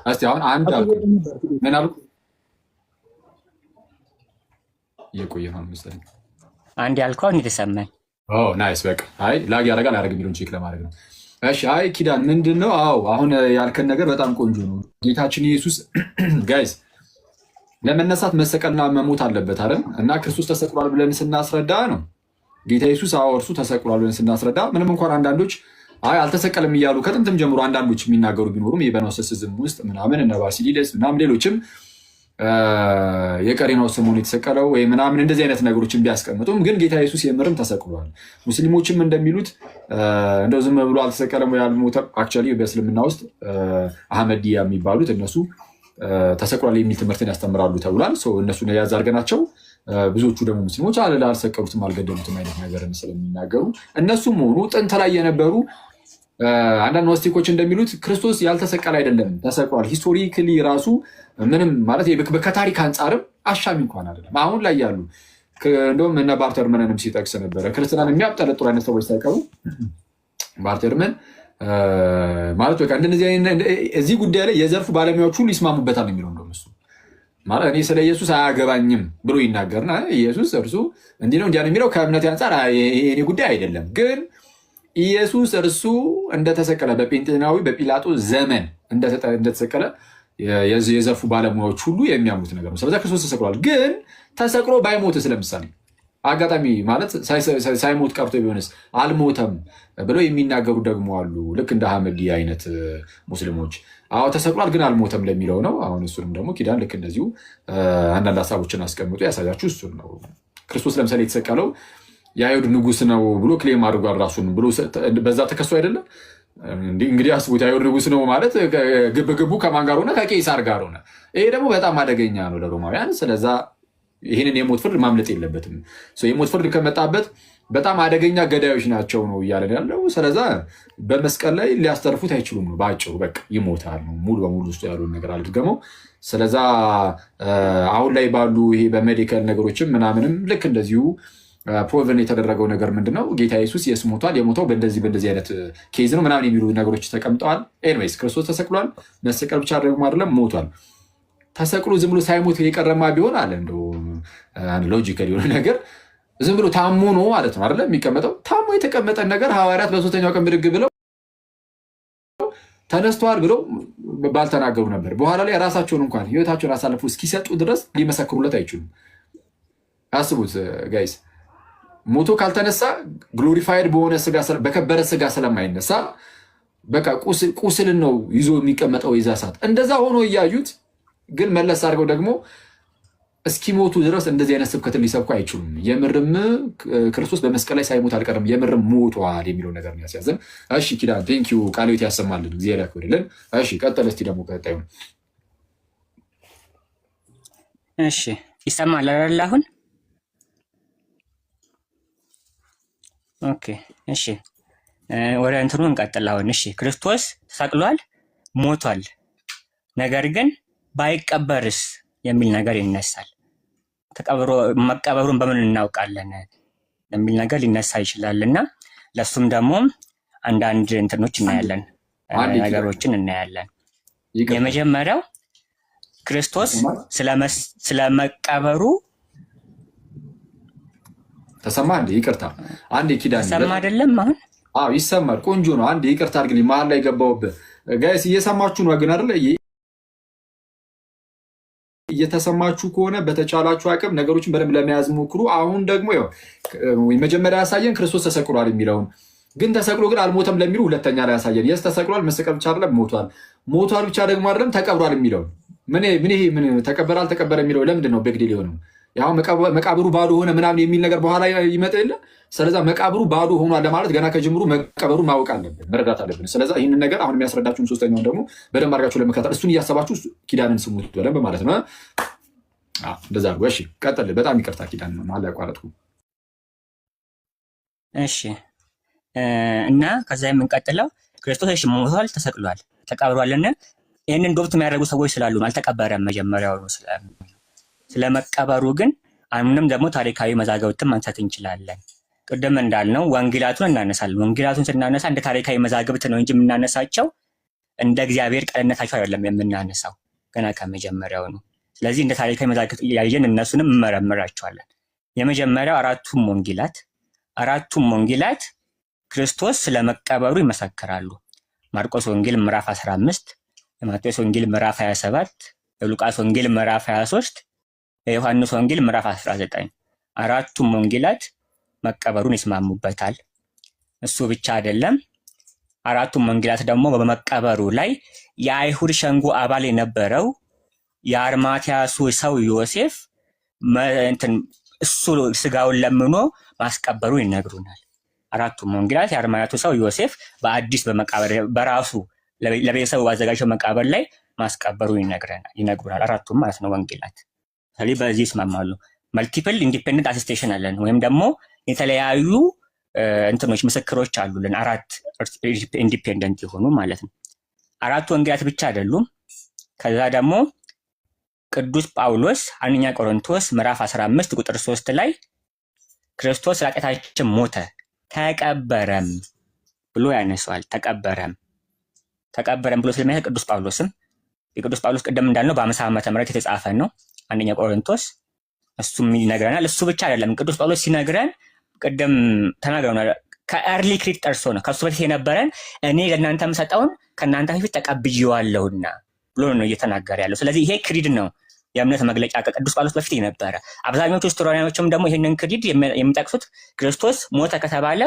እስቲ አሁን አንድ ምን አልኩ? የቆየ ነው መሰለኝ አንድ ያልከው እንዴት ተሰማኝ? ናይስ በቃ አይ ላግ ያደርጋል አያደርግም የሚለውን ቼክ ለማድረግ ነው። እሺ አይ ኪዳን ምንድን ነው? አሁን ያልከን ነገር በጣም ቆንጆ ነው። ጌታችን ኢየሱስ ጋይስ ለመነሳት መሰቀልና መሞት አለበት አይደል? እና ክርስቶስ ተሰቅሏል ብለን ስናስረዳ ነው ጌታ ኢየሱስ እርሱ ተሰቅሏል ብለን ስናስረዳ፣ ምንም እንኳን አንዳንዶች አይ አልተሰቀለም እያሉ ከጥንትም ጀምሮ አንዳንዶች የሚናገሩ ቢኖሩም የበኖሰስዝም ውስጥ ምናምን እነ ባሲሊደስ ምናምን ሌሎችም የቀሬናው ስምዖን የተሰቀለው ወይ ምናምን እንደዚህ አይነት ነገሮችን ቢያስቀምጡም ግን ጌታ ኢየሱስ የምርም ተሰቅሏል። ሙስሊሞችም እንደሚሉት እንደው ዝም ብሎ አልተሰቀለም ወይ አልሞተም። አክቹዋሊ በእስልምና ውስጥ አህመዲያ የሚባሉት እነሱ ተሰቅሏል የሚል ትምህርትን ያስተምራሉ ተብሏል። እነሱን ያዝ አድርገናቸው ብዙዎቹ ደግሞ ሙስሊሞች አልሰቀሉትም አልገደሉትም አይነት ነገርን ስለሚናገሩ እነሱም ሆኑ ጥንት ላይ የነበሩ አንዳንድ ኖስቲኮች እንደሚሉት ክርስቶስ ያልተሰቀለ አይደለም ተሰቅሏል። ሂስቶሪክሊ ራሱ ምንም ማለት ከታሪክ አንጻርም አሻሚ እንኳን አይደለም። አሁን ላይ ያሉ እንደውም እነ ባርተርመንንም ሲጠቅስ ነበረ ክርስትናን የሚያብጠለጥሩ አይነት ሰዎች ሳይቀሩ ባርተርመን ማለት በቃ እንደዚህ እዚህ ጉዳይ ላይ የዘርፉ ባለሙያዎች ሁሉ ይስማሙበታል የሚለው እንደውም እሱ ማለት እኔ ስለ ኢየሱስ አያገባኝም ብሎ ይናገርና ኢየሱስ እርሱ እንዲህ ነው እንዲያ ነው የሚለው ከእምነት አንጻር የኔ ጉዳይ አይደለም። ግን ኢየሱስ እርሱ እንደተሰቀለ በጴንጤናዊ በጲላጦስ ዘመን እንደተሰቀለ የዘርፉ ባለሙያዎች ሁሉ የሚያምኑት ነገር ነው። ስለዚህ ክርስቶስ ተሰቅሏል። ግን ተሰቅሎ ባይሞትስ ለምሳሌ አጋጣሚ ማለት ሳይሞት ቀርቶ ቢሆንስ አልሞተም ብለው የሚናገሩ ደግሞ አሉ። ልክ እንደ አህመዲ አይነት ሙስሊሞች ተሰቅሏል ግን አልሞተም ለሚለው ነው። አሁን እሱንም ደግሞ ኪዳን ልክ እንደዚሁ አንዳንድ ሀሳቦችን አስቀምጦ ያሳያችሁ እሱን ነው። ክርስቶስ ለምሳሌ የተሰቀለው የአይሁድ ንጉስ ነው ብሎ ክሌም አድርጓል ራሱን ብሎ በዛ ተከሶ አይደለም እንግዲህ አስቡት። የአይሁድ ንጉስ ነው ማለት ግብግቡ ከማን ጋር ሆነ? ከቄሳር ጋር ሆነ። ይሄ ደግሞ በጣም አደገኛ ነው ለሮማውያን። ስለዛ ይህንን የሞት ፍርድ ማምለጥ የለበትም። የሞት ፍርድ ከመጣበት በጣም አደገኛ ገዳዮች ናቸው ነው እያለን ያለው። ስለዛ በመስቀል ላይ ሊያስተርፉት አይችሉም ነው በአጭሩ። በቃ ይሞታል ነው ሙሉ በሙሉ ውስጡ ያሉን ነገር አልድገመው። ስለዛ አሁን ላይ ባሉ ይሄ በሜዲካል ነገሮችም ምናምንም ልክ እንደዚሁ ፕሮቨን የተደረገው ነገር ምንድነው? ጌታ ኢየሱስ የስ ሞቷል። የሞተው በእንደዚህ አይነት ኬዝ ነው ምናምን የሚሉ ነገሮች ተቀምጠዋል። ኤኒዌይስ ክርስቶስ ተሰቅሏል። መሰቀል ብቻ ደግሞ አይደለም ሞቷል። ተሰቅሎ ዝም ብሎ ሳይሞት የቀረማ ቢሆን አለ እንደው ሎጂካል የሆነ ነገር ዝም ብሎ ታሞ ነው ማለት ነው አይደለም የሚቀመጠው። ታሞ የተቀመጠን ነገር ሐዋርያት በሶስተኛው ቀን ብድግ ብለው ተነስተዋል ብለው ባልተናገሩ ነበር። በኋላ ላይ ራሳቸውን እንኳን ህይወታቸውን አሳልፎ እስኪሰጡ ድረስ ሊመሰክሩለት አይችሉም። አስቡት ጋይስ፣ ሞቶ ካልተነሳ ግሎሪፋይድ በሆነ ስጋ በከበረ ስጋ ስለማይነሳ በቃ ቁስልን ነው ይዞ የሚቀመጠው የዛ ሰዓት። እንደዛ ሆኖ እያዩት ግን መለስ አድርገው ደግሞ እስኪሞቱ ድረስ እንደዚህ አይነት ስብከትን ሊሰብኩ አይችሉም። የምርም ክርስቶስ በመስቀል ላይ ሳይሞት አልቀርም፣ የምርም ሞቷል የሚለው ነገር ነው ያስያዘን። እሺ ኪዳን ቴንኪዩ ቃልዮት ያሰማልን፣ እግዚአብሔር ያክብርልን። እሺ ቀጥል እስቲ ደግሞ ቀጣዩ። እሺ ይሰማል አይደል አሁን? ኦኬ እሺ ወደ እንትኑ እንቀጥል አሁን። እሺ ክርስቶስ ተሰቅሏል፣ ሞቷል፣ ነገር ግን ባይቀበርስ የሚል ነገር ይነሳል። መቀበሩን በምን እናውቃለን የሚል ነገር ሊነሳ ይችላልና ለሱም ደግሞ አንዳንድ እንትኖች እናያለን፣ ነገሮችን እናያለን። የመጀመሪያው ክርስቶስ ስለመቀበሩ ተሰማ እንዴ? ይቅርታ አንዴ ኪዳን ተሰማ አይደለም አሁን? አዎ ይሰማል። ቆንጆ ነው። አንዴ ይቅርታ አድርግልኝ፣ መሀል ላይ ገባሁብህ። ጋይስ እየሰማችሁ ነው ግን አይደለ? እየተሰማችሁ ከሆነ በተቻላችሁ አቅም ነገሮችን በደንብ ለመያዝ ሞክሩ። አሁን ደግሞ ያው መጀመሪያ ያሳየን ክርስቶስ ተሰቅሏል የሚለውን ግን ተሰቅሎ ግን አልሞተም ለሚሉ ሁለተኛ ላይ ያሳየን። የስ ተሰቅሏል፣ መሰቀል ብቻ አይደለም ሞቷል። ሞቷል ብቻ ደግሞ አይደለም ተቀብሯል የሚለውን ምን ተቀበረ አልተቀበረ የሚለው ለምንድን ነው በግዴ ሊሆነው? ያው መቃብሩ ባዶ ሆነ ምናምን የሚል ነገር በኋላ ይመጣ የለ። ስለዛ መቃብሩ ባዶ ሆኗል ለማለት ገና ከጅምሩ መቀበሩ ማወቅ አለብን፣ መረዳት አለብን። ስለዛ ይህንን ነገር አሁን የሚያስረዳችሁን ሶስተኛውን ደግሞ በደንብ አድርጋችሁ ለመከታተል እሱን እያሰባችሁ ኪዳንን ስሙት በደንብ ማለት ነው። እንደዛ አድርጎ እሺ፣ ቀጥል። በጣም ይቅርታ ኪዳን ነው መሀል ያቋረጥኩ። እሺ እና ከዛ የምንቀጥለው ክርስቶስ እሺ ሞቷል፣ ተሰቅሏል፣ ተቀብሯልና ይህንን ዶክት የሚያደርጉ ሰዎች ስላሉ አልተቀበረም መጀመሪያው ነው ስለመቀበሩ ግን አሁንም ደግሞ ታሪካዊ መዛግብትን ማንሳት እንችላለን። ቅድም እንዳልነው ወንጌላቱን እናነሳለን። ወንጌላቱን ስናነሳ እንደ ታሪካዊ መዛግብት ነው እንጂ የምናነሳቸው እንደ እግዚአብሔር ቃልነታቸው አይደለም የምናነሳው ገና ከመጀመሪያው ነው። ስለዚህ እንደ ታሪካዊ መዛግብት እያየን እነሱንም እንመረምራቸዋለን። የመጀመሪያው አራቱም ወንጌላት ክርስቶስ ስለመቀበሩ ይመሰክራሉ። ማርቆስ ወንጌል ምዕራፍ 15፣ የማቴዎስ ወንጌል ምዕራፍ 27፣ የሉቃስ ወንጌል ምዕራፍ 23፣ የዮሐንስ ወንጌል ምዕራፍ 19 አራቱም ወንጌላት መቀበሩን ይስማሙበታል። እሱ ብቻ አይደለም፣ አራቱም ወንጌላት ደግሞ በመቀበሩ ላይ የአይሁድ ሸንጎ አባል የነበረው የአርማትያሱ ሰው ዮሴፍ እሱ ስጋውን ለምኖ ማስቀበሩን ይነግሩናል። አራቱም ወንጌላት የአርማትያሱ ሰው ዮሴፍ በአዲስ በመቃብር በራሱ ለቤተሰቡ ባዘጋጀው መቃብር ላይ ማስቀበሩን ይነግሩናል። አራቱም ማለት ነው ወንጌላት። ስለዚህ በዚህ ይስማማሉ። መልቲፕል ኢንዲፔንደንት አቴስቴሽን አለን፣ ወይም ደግሞ የተለያዩ እንትኖች ምስክሮች አሉልን፣ አራት ኢንዲፔንደንት የሆኑ ማለት ነው። አራቱ ወንጌላት ብቻ አይደሉም። ከዛ ደግሞ ቅዱስ ጳውሎስ አንደኛ ቆሮንቶስ ምዕራፍ 15 ቁጥር 3 ላይ ክርስቶስ ስለ ኃጢአታችን ሞተ ተቀበረም ብሎ ያነሳዋል። ተቀበረም ብሎ ስለሚያነሳ ቅዱስ ጳውሎስም የቅዱስ ጳውሎስ ቅድም እንዳልነው በ50 ዓመተ ምህረት የተጻፈ ነው አንደኛ ቆሮንቶስ። እሱም ይነግረናል። እሱ ብቻ አይደለም፣ ቅዱስ ጳውሎስ ሲነግረን ቅድም ተናግረናል። ከኤርሊ ክሪድ ጠርሶ ነው ከሱ በፊት የነበረን እኔ ለእናንተ የምሰጠውን ከእናንተ በፊት ተቀብዬዋለሁና ብሎ ነው እየተናገረ ያለው። ስለዚህ ይሄ ክሪድ ነው፣ የእምነት መግለጫ ከቅዱስ ጳውሎስ በፊት የነበረ። አብዛኞቹ ሂስቶሪያኖችም ደግሞ ይህንን ክሪድ የሚጠቅሱት ክርስቶስ ሞተ ከተባለ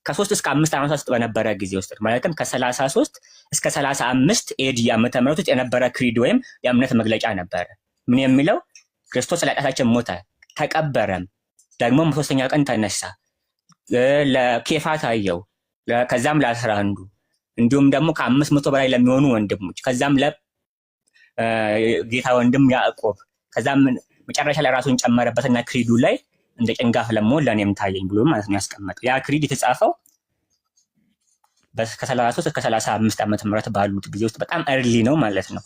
ከ3 እስከ 5 ዓመታት ውስጥ በነበረ ጊዜ ውስጥ ማለትም ከ33 እስከ 35 ኤዲ ዓመተ ምህረት ውስጥ የነበረ ክሪድ ወይም የእምነት መግለጫ ነበረ። ምን የሚለው ክርስቶስ ስለ ኃጢአታችን ሞተ ተቀበረም፣ ደግሞ በሶስተኛው ቀን ተነሳ፣ ለኬፋ ታየው፣ ከዛም ለ11 እንዲሁም ደግሞ ከ500 በላይ ለሚሆኑ ወንድሞች፣ ከዛም ለጌታ ወንድም ያዕቆብ፣ ከዛም መጨረሻ ላይ ራሱን ጨመረበትና ክሪዱ ላይ እንደ ጭንጋፍ ለመሆን ለእኔም ታየኝ ብሎ ማለት ነው ያስቀመጠው። ያ ክሪድ የተጻፈው ከ33 እስከ 35 ዓመተ ምህረት ባሉት ጊዜ ውስጥ በጣም እርሊ ነው ማለት ነው።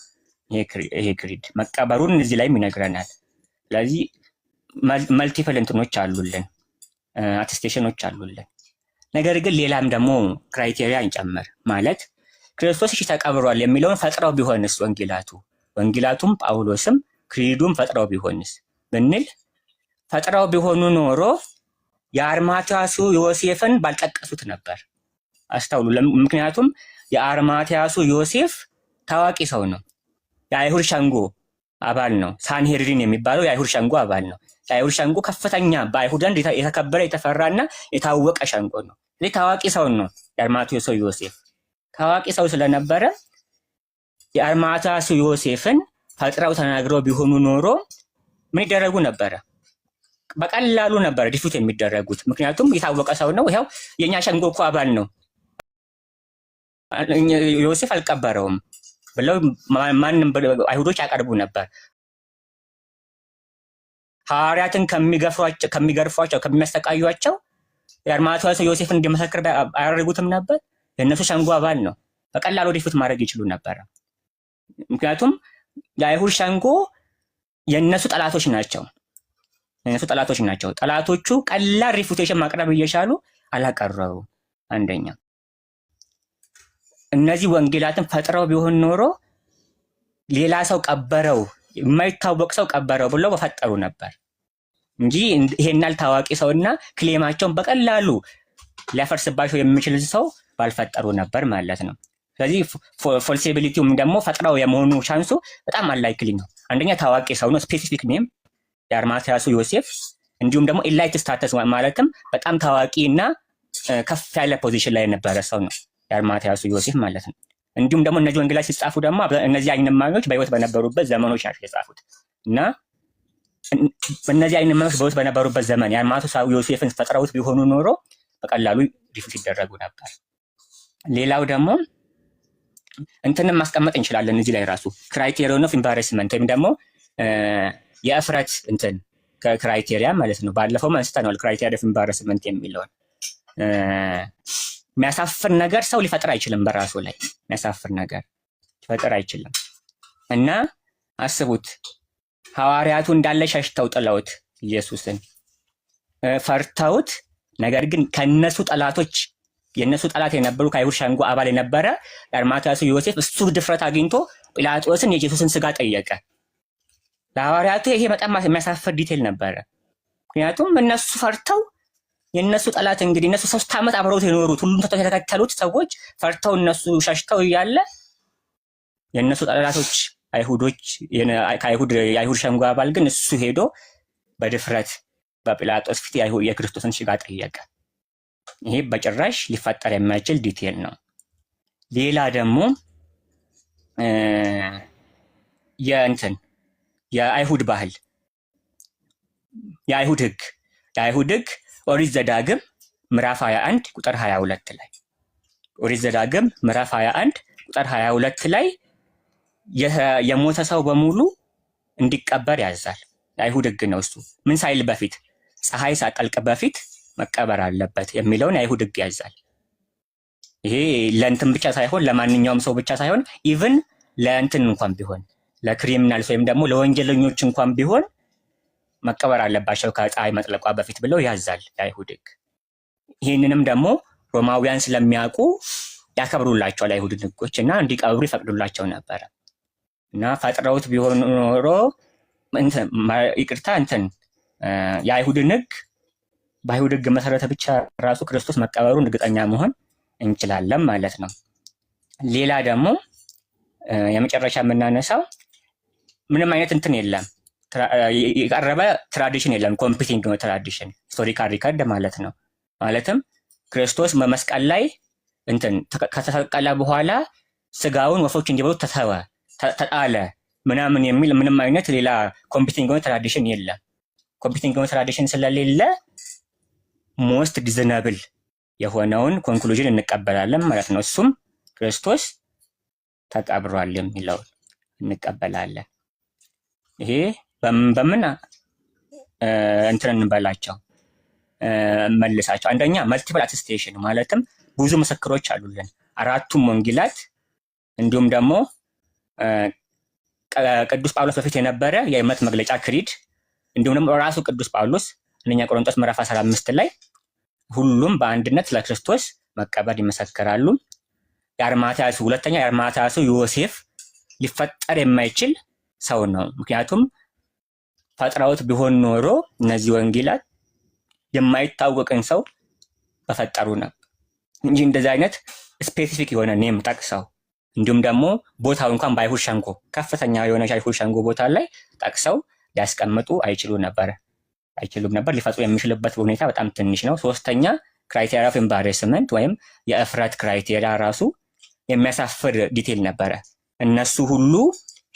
ይሄ ክሪድ መቀበሩን እዚህ ላይም ይነግረናል። ስለዚህ መልቲፕል እንትኖች አሉልን፣ አቴስቴሽኖች አሉልን። ነገር ግን ሌላም ደግሞ ክራይቴሪያ እንጨምር ማለት ክርስቶስ እሺ ተቀብሯል የሚለውን ፈጥረው ቢሆንስ ወንጌላቱም ጳውሎስም ክሪዱም ፈጥረው ቢሆንስ ብንል ፈጥረው ቢሆኑ ኖሮ የአርማትያሱ ዮሴፍን ባልጠቀሱት ነበር። አስተውሉ። ምክንያቱም የአርማትያሱ ዮሴፍ ታዋቂ ሰው ነው። የአይሁድ ሸንጎ አባል ነው። ሳንሄድሪን የሚባለው የአይሁድ ሸንጎ አባል ነው። የአይሁድ ሸንጎ ከፍተኛ በአይሁድ ዘንድ የተከበረ የተፈራና የታወቀ ሸንጎ ነው። ስለዚህ ታዋቂ ሰው ነው የአርማትያሱ ዮሴፍ። ታዋቂ ሰው ስለነበረ የአርማትያሱ ዮሴፍን ፈጥረው ተናግረው ቢሆኑ ኖሮ ምን ይደረጉ ነበረ? በቀላሉ ነበር ዲፉት የሚደረጉት። ምክንያቱም የታወቀ ሰው ነው። ይኸው የኛ ሸንጎ እኮ አባል ነው፣ ዮሴፍ አልቀበረውም ብለው ማንም አይሁዶች ያቀርቡ ነበር። ሐዋርያትን ከሚገርፏቸው ከሚያሰቃዩቸው የአርማትያስ ዮሴፍን እንዲመሰክር አያደርጉትም ነበር። የእነሱ ሸንጎ አባል ነው። በቀላሉ ዲፉት ማድረግ ይችሉ ነበር። ምክንያቱም የአይሁድ ሸንጎ የእነሱ ጠላቶች ናቸው። ጠላቶቹ ቀላል ሪፉቴሽን ማቅረብ እየቻሉ አላቀረቡ። አንደኛ እነዚህ ወንጌላትን ፈጥረው ቢሆን ኖሮ ሌላ ሰው ቀበረው፣ የማይታወቅ ሰው ቀበረው ብለው በፈጠሩ ነበር እንጂ ይሄናል ታዋቂ ሰውና ክሌማቸውን በቀላሉ ሊያፈርስባቸው የሚችል ሰው ባልፈጠሩ ነበር ማለት ነው። ስለዚህ ፎልሲቢሊቲውም ደግሞ ፈጥረው የመሆኑ ቻንሱ በጣም አንላይክሊ ነው። አንደኛ ታዋቂ ሰው ነው፣ ስፔሲፊክ ኔም የአርማትያሱ ዮሴፍ፣ እንዲሁም ደግሞ ኤላይት ስታተስ ማለትም በጣም ታዋቂ እና ከፍ ያለ ፖዚሽን ላይ የነበረ ሰው ነው የአርማትያሱ ዮሴፍ ማለት ነው። እንዲሁም ደግሞ እነዚህ ወንጌላት ሲጻፉ ደግሞ እነዚህ አይን እማኞች በህይወት በነበሩበት ዘመኖች ናቸው የጻፉት እና እነዚህ አይን እማኞች በህይወት በነበሩበት ዘመን የአርማትያሱ ዮሴፍን ፈጥረውት ቢሆኑ ኖሮ በቀላሉ ዲፉት ይደረጉ ነበር። ሌላው ደግሞ እንትንም ማስቀመጥ እንችላለን እዚህ ላይ ራሱ ክራይቴሪዮን ኦፍ ኢምባረስመንት ወይም ደግሞ የእፍረት እንትን ክራይቴሪያ ማለት ነው። ባለፈው አንስተናል ክራይቴሪያ ኦፍ ኢምባረስመንት የሚለውን። የሚያሳፍር ነገር ሰው ሊፈጥር አይችልም፣ በራሱ ላይ የሚያሳፍር ነገር ሊፈጥር አይችልም። እና አስቡት ሐዋርያቱ እንዳለ ሸሽተው ጥለውት ኢየሱስን ፈርተውት፣ ነገር ግን ከነሱ ጠላቶች የነሱ ጠላት የነበሩ ከአይሁድ ሸንጎ አባል የነበረ የአርማትያሱ ዮሴፍ እሱ ድፍረት አግኝቶ ጲላጦስን የኢየሱስን ስጋ ጠየቀ። ለሐዋርያቱ ይሄ በጣም የሚያሳፍር ዲቴል ነበረ። ምክንያቱም እነሱ ፈርተው የነሱ ጠላት እንግዲህ እነሱ 3 ዓመት አብረውት የኖሩት ሁሉም የተከተሉት ሰዎች ፈርተው እነሱ ሸሽተው እያለ የነሱ ጠላቶች አይሁዶች የአይሁድ ሸንጎ አባል ግን እሱ ሄዶ በድፍረት በጲላጦስ ፊት የክርስቶስን ስጋ ጠየቀ። ይሄ በጭራሽ ሊፈጠር የማይችል ዲቴል ነው። ሌላ ደግሞ የአይሁድ ባህል የአይሁድ ህግ ኦሪት ዘዳግም ምዕራፍ 21 ቁጥር 22 ላይ ኦሪት ዘዳግም ምዕራፍ 21 ቁጥር 22 ላይ የሞተ ሰው በሙሉ እንዲቀበር ያዛል። የአይሁድ ህግ ነው እሱ። ምን ሳይል በፊት ፀሐይ ሳጠልቅ በፊት መቀበር አለበት የሚለውን የአይሁድ ህግ ያዛል። ይሄ ለእንትን ብቻ ሳይሆን ለማንኛውም ሰው ብቻ ሳይሆን ኢቭን ለእንትን እንኳን ቢሆን ለክሪሚናልስ ወይም ደግሞ ለወንጀለኞች እንኳን ቢሆን መቀበር አለባቸው ከፀሐይ መጥለቋ በፊት ብለው ያዛል የአይሁድ ህግ። ይህንንም ደግሞ ሮማውያን ስለሚያውቁ ያከብሩላቸዋል አይሁድ ህጎች እና እንዲቀብሩ ይፈቅዱላቸው ነበረ። እና ፈጥረውት ቢሆን ኖሮ የአይሁድን ህግ በአይሁድ ህግ መሰረተ ብቻ ራሱ ክርስቶስ መቀበሩን እርግጠኛ መሆን እንችላለን ማለት ነው። ሌላ ደግሞ የመጨረሻ የምናነሳው ምንም አይነት እንትን የለም፣ የቀረበ ትራዲሽን የለም። ኮምፒቲንግ ነው ትራዲሽን፣ ሂስቶሪካል ሪከርድ ማለት ነው። ማለትም ክርስቶስ በመስቀል ላይ ከተሰቀለ በኋላ ስጋውን ወፎች እንዲበሉት ተተወ፣ ተጣለ ምናምን የሚል ምንም አይነት ሌላ ኮምፒቲንግ ነው ትራዲሽን የለም። ኮምፒቲንግ ነው ትራዲሽን ስለሌለ ሞስት ዲዝነብል የሆነውን ኮንክሉዥን እንቀበላለን ማለት ነው። እሱም ክርስቶስ ተቀብሯል የሚለውን እንቀበላለን። ይሄ በምን እንትን እንበላቸው መልሳቸው። አንደኛ መልቲፕል አቴስቴሽን ማለትም ብዙ ምስክሮች አሉልን፣ 4ቱም ወንጌላት እንዲሁም ደግሞ ቅዱስ ጳውሎስ በፊት የነበረ የእምነት መግለጫ ክሪድ፣ እንዲሁም ደግሞ ራሱ ቅዱስ ጳውሎስ አንደኛ ቆሮንቶስ ምዕራፍ 15 ላይ ሁሉም በአንድነት ለክርስቶስ መቀበር ይመሰክራሉ። ሁለተኛ የአርማትያሱ ዮሴፍ ሊፈጠር የማይችል ሰው ነው። ምክንያቱም ፈጥረውት ቢሆን ኖሮ እነዚህ ወንጌላት የማይታወቅን ሰው በፈጠሩ ነበር እንጂ እንደዚህ አይነት ስፔሲፊክ የሆነ ኔም ጠቅሰው እንዲሁም ደግሞ ቦታው እንኳን በአይሁድ ሸንጎ ከፍተኛ የሆነ አይሁድ ሸንጎ ቦታ ላይ ጠቅሰው ሊያስቀምጡ አይችሉም ነበር። ሊፈጥሩ የሚችልበት ሁኔታ በጣም ትንሽ ነው። ሶስተኛ ክራይቴሪያ ኦፍ ኤምባሬስመንት ወይም የእፍረት ክራይቴሪያ ራሱ የሚያሳፍር ዲቴል ነበረ። እነሱ ሁሉ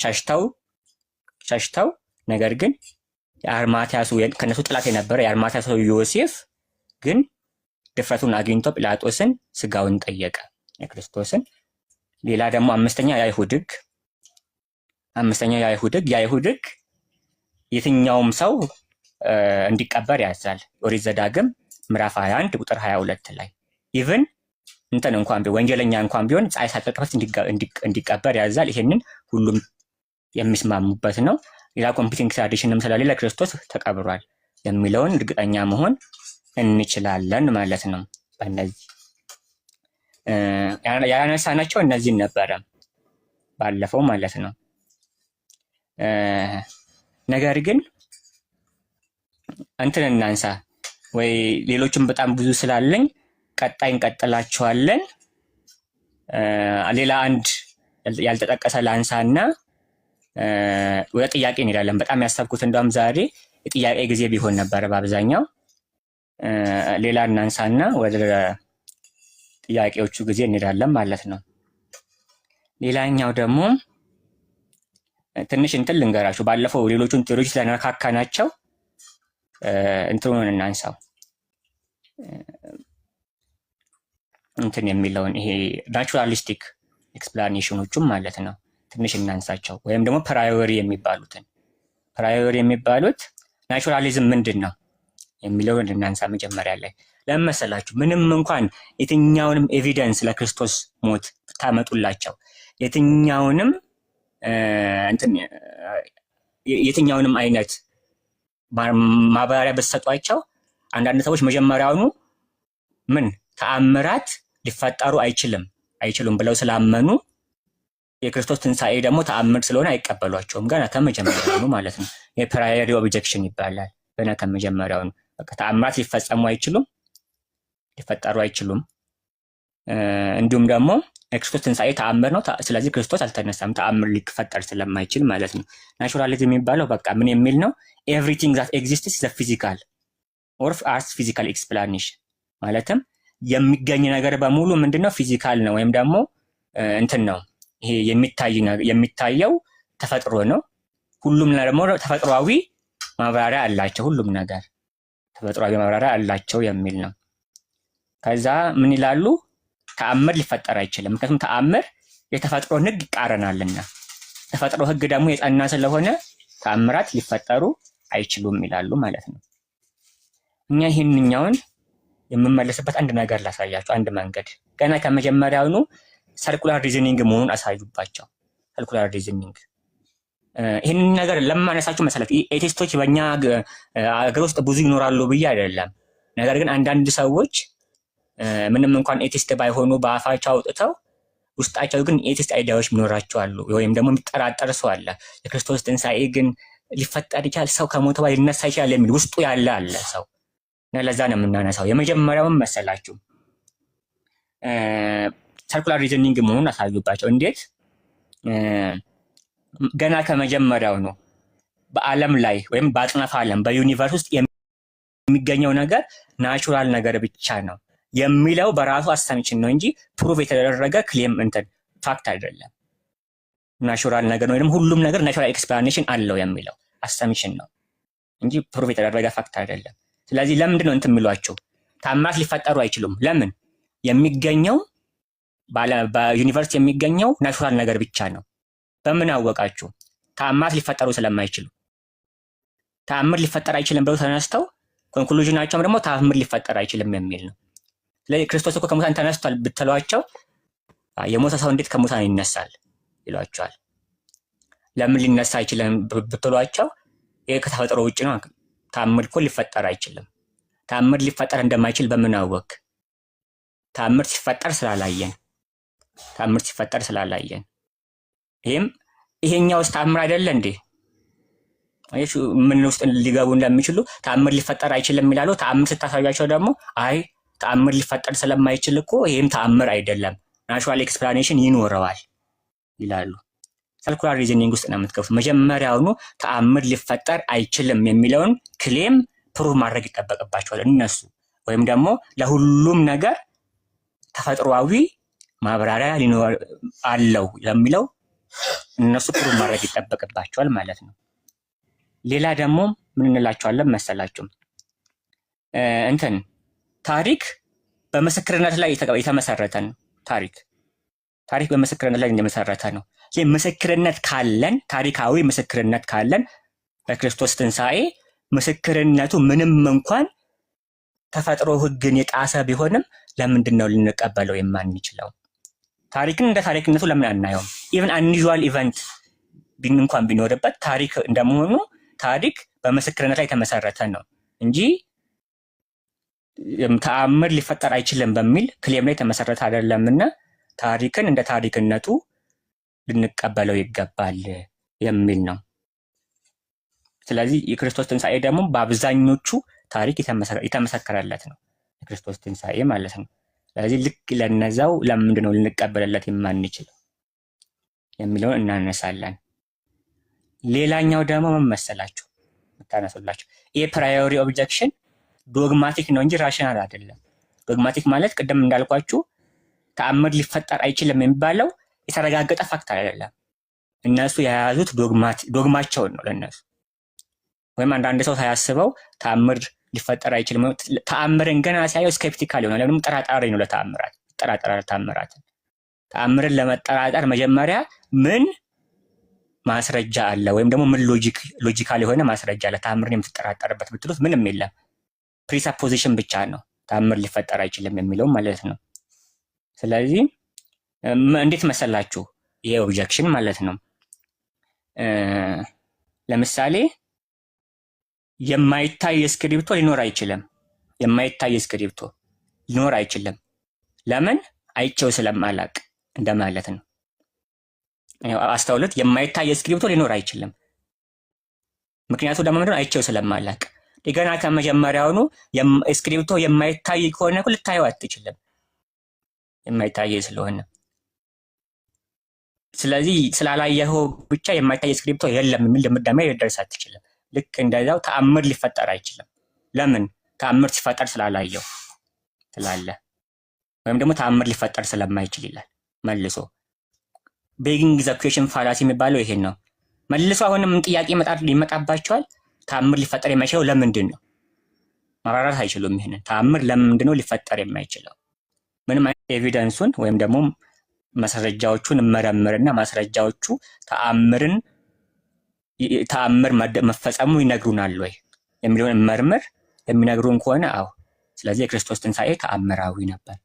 ሸሽተው ነገር ግን የአርማትያሱ ከነሱ ጥላት የነበረ የአርማትያሱ ዮሴፍ ግን ድፍረቱን አግኝቶ ጲላጦስን ስጋውን ጠየቀ የክርስቶስን። ሌላ ደግሞ አምስተኛ የአይሁድ ሕግ የትኛውም ሰው እንዲቀበር ያዛል። ኦሪት ዘዳግም ምዕራፍ 21 ቁጥር 22 ላይ ኢቭን እንትን እንኳን ቢሆን ወንጀለኛ እንኳን ቢሆን ፀሐይ ሳትጠልቅ እንዲቀበር ያዛል። ይሄንን ሁሉም የሚስማሙበት ነው። ሌላ ኮምፒቲንግ ትራዲሽንም ስለሌለ ክርስቶስ ተቀብሯል የሚለውን እርግጠኛ መሆን እንችላለን ማለት ነው። በእነዚህ ያነሳናቸው እነዚህን ነበረ ባለፈው ማለት ነው። ነገር ግን እንትን እናንሳ ወይ ሌሎችም በጣም ብዙ ስላለኝ ቀጣይ እንቀጥላቸዋለን። ሌላ አንድ ያልተጠቀሰ ላንሳና ወደ ጥያቄ እንሄዳለን። በጣም ያሰብኩት እንደውም ዛሬ የጥያቄ ጊዜ ቢሆን ነበረ በአብዛኛው። ሌላ እናንሳና ወደ ጥያቄዎቹ ጊዜ እንሄዳለን ማለት ነው። ሌላኛው ደግሞ ትንሽ እንትን ልንገራችሁ። ባለፈው ሌሎቹን ቴዎሪዎች ስለነካካናቸው እንትኑን እናንሳው እንትን የሚለውን ይሄ ናቹራሊስቲክ ኤክስፕላኔሽኖቹም ማለት ነው ትንሽ እናንሳቸው። ወይም ደግሞ ፕራዮሪ የሚባሉት ናቹራሊዝም ምንድን ነው የሚለውን እናንሳ መጀመሪያ ላይ። ለምን መሰላችሁ? ምንም እንኳን የትኛውንም ኤቪደንስ ለክርስቶስ ሞት ታመጡላቸው፣ የትኛውንም አይነት ማብራሪያ በተሰጧቸው አንዳንድ ሰዎች መጀመሪያውኑ ምን ተአምራት ሊፈጠሩ አይችሉም ብለው ስላመኑ የክርስቶስ ትንሣኤ ደግሞ ተአምር ስለሆነ አይቀበሏቸውም ገና ከመጀመሪያውኑ ማለት ነው። የፕራዮሪ ኦብጀክሽን ይባላል። ገና ከመጀመሪያውኑ በቃ ተአምራት ሊፈጠሩ አይችሉም። እንዲሁም ደግሞ የክርስቶስ ትንሣኤ ተአምር ነው፣ ስለዚህ ክርስቶስ አልተነሳም፣ ተአምር ሊፈጠር ስለማይችል ማለት ነው። ናቹራሊዝም የሚባለው በቃ ምን የሚል ነው? ኤቭሪቲንግ ዛት ኤግዚስትስ ኢዝ ፊዚካል ኦር አርስ ፊዚካል ኤክስፕላኔሽን ማለትም የሚገኝ ነገር በሙሉ ምንድነው? ፊዚካል ነው ወይም ደግሞ እንትን ነው። ይሄ የሚታየው ተፈጥሮ ነው። ሁሉም ደግሞ ተፈጥሯዊ ማብራሪያ አላቸው። ሁሉም ነገር ተፈጥሯዊ ማብራሪያ አላቸው የሚል ነው። ከዛ ምን ይላሉ? ተአምር ሊፈጠር አይችልም፣ ምክንያቱም ተአምር የተፈጥሮን ሕግ ይቃረናልና፣ ተፈጥሮ ሕግ ደግሞ የጸና ስለሆነ ተአምራት ሊፈጠሩ አይችሉም ይላሉ ማለት ነው። እኛ ይህንኛውን የምመለስበት አንድ ነገር ላሳያቸው። አንድ መንገድ ገና ከመጀመሪያውኑ ሰርኩላር ሪዝኒንግ መሆኑን አሳዩባቸው። ሰርኩላር ሪዝኒንግ ይህንን ነገር ለማነሳችሁ መሰረት ኤቲስቶች በእኛ አገር ውስጥ ብዙ ይኖራሉ ብዬ አይደለም። ነገር ግን አንዳንድ ሰዎች ምንም እንኳን ኤቲስት ባይሆኑ በአፋቸው አውጥተው ውስጣቸው ግን ኤቲስት አይዲያዎች ይኖራቸው አሉ። ወይም ደግሞ የሚጠራጠር ሰው አለ። የክርስቶስ ትንሣኤ ግን ሊፈጠር ይችላል፣ ሰው ከሞተ በኋላ ሊነሳ ይችላል የሚል ውስጡ ያለ አለ ሰው እና ለዛ ነው የምናነሳው። የመጀመሪያውን መሰላችሁ ሰርኩላር ሪዝኒንግ መሆኑን አሳዩባቸው። እንዴት? ገና ከመጀመሪያው ነው በዓለም ላይ ወይም በአጽናፈ ዓለም በዩኒቨርስ ውስጥ የሚገኘው ነገር ናቹራል ነገር ብቻ ነው የሚለው በራሱ አሳምሽን ነው እንጂ ፕሩቭ የተደረገ ክሌም እንትን ፋክት አይደለም። ናቹራል ነገር ነው ወይም ሁሉም ነገር ናቹራል ኤክስፕላኔሽን አለው የሚለው አሳምሽን ነው እንጂ ፕሩቭ የተደረገ ፋክት አይደለም። ስለዚህ ለምንድን ነው እንትን የሚሏቸው? ተአምራት ሊፈጠሩ አይችሉም። ለምን? የሚገኘው በዩኒቨርስ የሚገኘው ናቹራል ነገር ብቻ ነው። በምን አወቃችሁ? ተአምራት ሊፈጠሩ ስለማይችሉ። ተአምር ሊፈጠር አይችልም ብለው ተነስተው ኮንክሉዥናቸውም ደግሞ ተአምር ሊፈጠር አይችልም የሚል ነው። ስለዚህ ክርስቶስ እኮ ከሙታን ተነስቷል ብትሏቸው የሞተ ሰው እንዴት ከሙታን ይነሳል ይሏቸዋል። ለምን ሊነሳ አይችልም ብትሏቸው ይሄ ከተፈጥሮ ውጭ ነው፣ ተአምር እኮ ሊፈጠር አይችልም። ተአምር ሊፈጠር እንደማይችል በምን አወቅ? ተአምር ሲፈጠር ስላላየን። ይሄኛው ተአምር አይደለ እንዴ? ምን ውስጥ ሊገቡ እንደሚችሉ ተአምር ሊፈጠር አይችልም ይላሉ። ተአምር ስታሳያቸው ደግሞ አይ ተአምር ሊፈጠር ስለማይችል እኮ ይሄም ተአምር አይደለም፣ ናቹራል ኤክስፕላኔሽን ይኖረዋል ይላሉ። ሰርኩላር ሪዝኒንግ ውስጥ ነው የምትገቡት። መጀመሪያውኑ ተአምር ሊፈጠር አይችልም የሚለውን ክሌም ፕሩቭ ማድረግ ይጠበቅባቸዋል እነሱ፣ ወይም ደግሞ ለሁሉም ነገር ተፈጥሯዊ ማብራሪያ አለው ለሚለው እነሱ ፕሩቭ ማድረግ ይጠበቅባቸዋል ማለት ነው። ሌላ ደግሞ ምን እንላቸዋለን መሰላችሁ? እንትን ታሪክ በምስክርነት ላይ የተመሰረተ ነው። ታሪክ በምስክርነት ላይ የተመሰረተ ነው። ይህ ምስክርነት ካለን፣ ታሪካዊ ምስክርነት ካለን በክርስቶስ ትንሣኤ ምስክርነቱ ምንም እንኳን ተፈጥሮ ሕግን የጣሰ ቢሆንም ለምንድን ነው ልንቀበለው የማንችለው? ታሪክን እንደ ታሪክነቱ ለምን አናየውም? ኢቨን አንዩዥዋል ኢቨንት እንኳን ቢኖርበት ታሪክ እንደመሆኑ ታሪክ በምስክርነት ላይ የተመሰረተ ነው እንጂ ተአምር ሊፈጠር አይችልም በሚል ክሌም ላይ የተመሰረተ አይደለምና ታሪክን እንደ ታሪክነቱ ልንቀበለው ይገባል የሚል ነው። ስለዚህ የክርስቶስ ትንሣኤ ደግሞ በአብዛኞቹ ታሪክ የተመሰከረለት ነው፣ የክርስቶስ ትንሣኤ ማለት ነው። ስለዚህ ልክ ለነዛው ለምንድን ነው ልንቀበልለት የማንችለው የሚለውን እናነሳለን። ሌላኛው ደግሞ ምን መሰላችሁ የምታነሱላችሁ? ይህ ፕራዮሪ ኦብጀክሽን ዶግማቲክ ነው እንጂ ራሽናል አይደለም። ዶግማቲክ ማለት ቅድም እንዳልኳችሁ ተአምር ሊፈጠር አይችልም የሚባለው የተረጋገጠ ፋክት አይደለም። እነሱ የያዙት ዶግማቸውን ነው ለነሱ። ወይም አንዳንድ ሰው ሳያስበው ተአምር ሊፈጠር አይችልም፣ ተአምርን ገና ሲያየው ስኬፕቲካል ይሆናል። ለምን? ጠራጣሪ ነው ለተአምራት፣ ይጠራጠራል ተአምራትን። ተአምርን ለመጠራጠር መጀመሪያ ምን ማስረጃ አለ ወይም ደግሞ ምን ሎጂካል የሆነ ማስረጃ አለ ተአምርን የምትጠራጠርበት ብትሉት ምንም የለም። ፕሪሰፖዚሽን ብቻ ነው ተአምር ሊፈጠር አይችልም የሚለው ማለት ነው። ስለዚህ እንዴት መሰላችሁ ይሄ ኦብጀክሽን ማለት ነው። ለምሳሌ የማይታይ እስክሪብቶ ሊኖር አይችልም። የማይታይ እስክሪብቶ ሊኖር አይችልም። ለምን? አይቼው ስለማላቅ እንደማለት ነው። አስተውሉት። የማይታይ እስክሪብቶ ሊኖር አይችልም። ምክንያቱ ደግሞ ምንድነው? አይቼው ስለማላቅ። ገና ከመጀመሪያውኑ እስክሪብቶ የማይታይ ከሆነ ልታየው አትችልም፣ የማይታይ ስለሆነ። ስለዚህ ስላላየኸው ብቻ የማይታይ እስክሪብቶ የለም የሚል ድምዳሜ ልደርስ አትችልም። ልክ እንደዛው ተአምር ሊፈጠር አይችልም። ለምን? ተአምር ሲፈጠር ስላላየው ስላለ፣ ወይም ደግሞ ተአምር ሊፈጠር ስለማይችል ይላል መልሶ። ቤጊንግ ዘ ኩዌሽን ፋላሲ የሚባለው ይሄን ነው። መልሶ አሁንም ጥያቄ ይመጣባቸዋል። ተአምር ሊፈጠር የማይችለው ለምንድን ነው? ማብራራት አይችሉም። ይሄንን ተአምር ለምንድን ነው ሊፈጠር የማይችለው? ምንም አይነት ኤቪደንሱን ወይም ደግሞ ማስረጃዎቹን መረምርና ማስረጃዎቹ ተአምር መፈጸሙ ይነግሩናል ወይ የሚለውን መርምር። የሚነግሩን ከሆነ አዎ፣ ስለዚህ የክርስቶስ ትንሣኤ ተአምራዊ ነበር።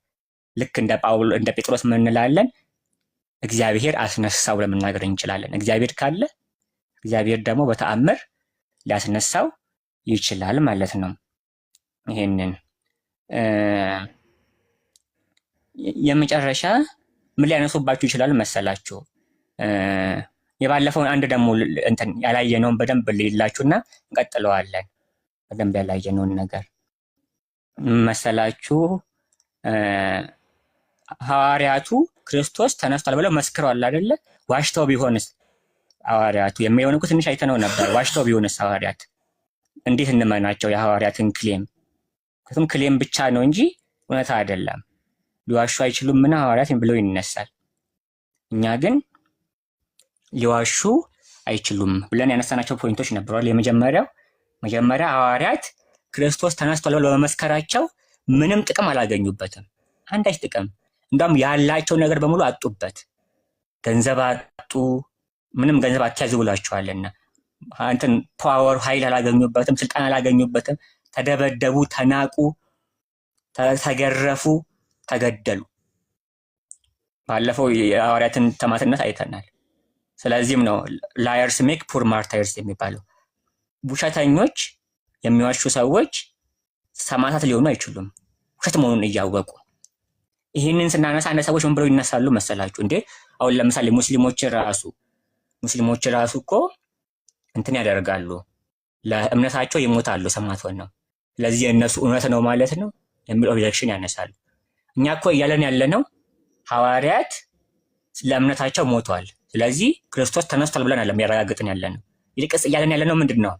ልክ እንደ ጴጥሮስ ምን እንላለን? እግዚአብሔር አስነሳው ለመናገር እንችላለን። እግዚአብሔር ካለ እግዚአብሔር ደግሞ በተአምር ሊያስነሳው ይችላል ማለት ነው። ይሄንን የመጨረሻ ምን ሊያነሱባችሁ ይችላል መሰላችሁ? የባለፈውን አንድ ደግሞ እንትን ያላየነውን በደንብ ልላችሁና እንቀጥለዋለን። በደንብ ያላየነውን ነገር መሰላችሁ? ሐዋርያቱ ክርስቶስ ተነስቷል ብለው መስክረዋል አይደለ? ዋሽተው ቢሆንስ ሐዋርያቱ የሚሆን እኮ ትንሽ አይተነው ነበር። ዋሽተው ቢሆንስ ሐዋርያት እንዴት እንመናቸው? የሐዋርያትን ክሌም ምክንያቱም ክሌም ብቻ ነው እንጂ እውነታ አይደለም። ሊዋሹ አይችሉም እና ሐዋርያት ብለው ይነሳል። እኛ ግን ሊዋሹ አይችሉም ብለን ያነሳናቸው ፖይንቶች ነበሯል። መጀመሪያ ሐዋርያት ክርስቶስ ተነስቷል ብለው በመመስከራቸው ምንም ጥቅም አላገኙበትም፣ አንዳች ጥቅም። እንደውም ያላቸው ነገር በሙሉ አጡበት። ገንዘብ አጡ። ምንም ገንዘብ አትያዙ ብሏቸዋልና እንትን ፓወር ኃይል አላገኙበትም፣ ስልጣን አላገኙበትም። ተደበደቡ፣ ተናቁ፣ ተገረፉ፣ ተገደሉ። ባለፈው የሐዋርያትን ተማትነት አይተናል። ስለዚህም ነው ላየርስ ሜክ ፑር ማርታይርስ የሚባለው። ውሸተኞች፣ የሚዋሹ ሰዎች ሰማዕታት ሊሆኑ አይችሉም ውሸት መሆኑን እያወቁ። ይህንን ስናነሳ አንድ ሰዎች ምን ብለው ይነሳሉ መሰላችሁ? እንዴ አሁን ለምሳሌ ሙስሊሞች ራሱ እኮ እንትን ያደርጋሉ፣ ለእምነታቸው ይሞታሉ ሰማዕት ሆነው። ስለዚህ የእነሱ እውነት ነው ማለት ነው የሚል ኦብጀክሽን ያነሳሉ። እኛ እኮ እያለን ያለነው ሐዋርያት ለእምነታቸው ሞተዋል፣ ስለዚህ ክርስቶስ ተነስቷል ብለን አለም ያረጋግጥን ያለነው። ይልቅስ እያለን ያለነው ምንድን ነው?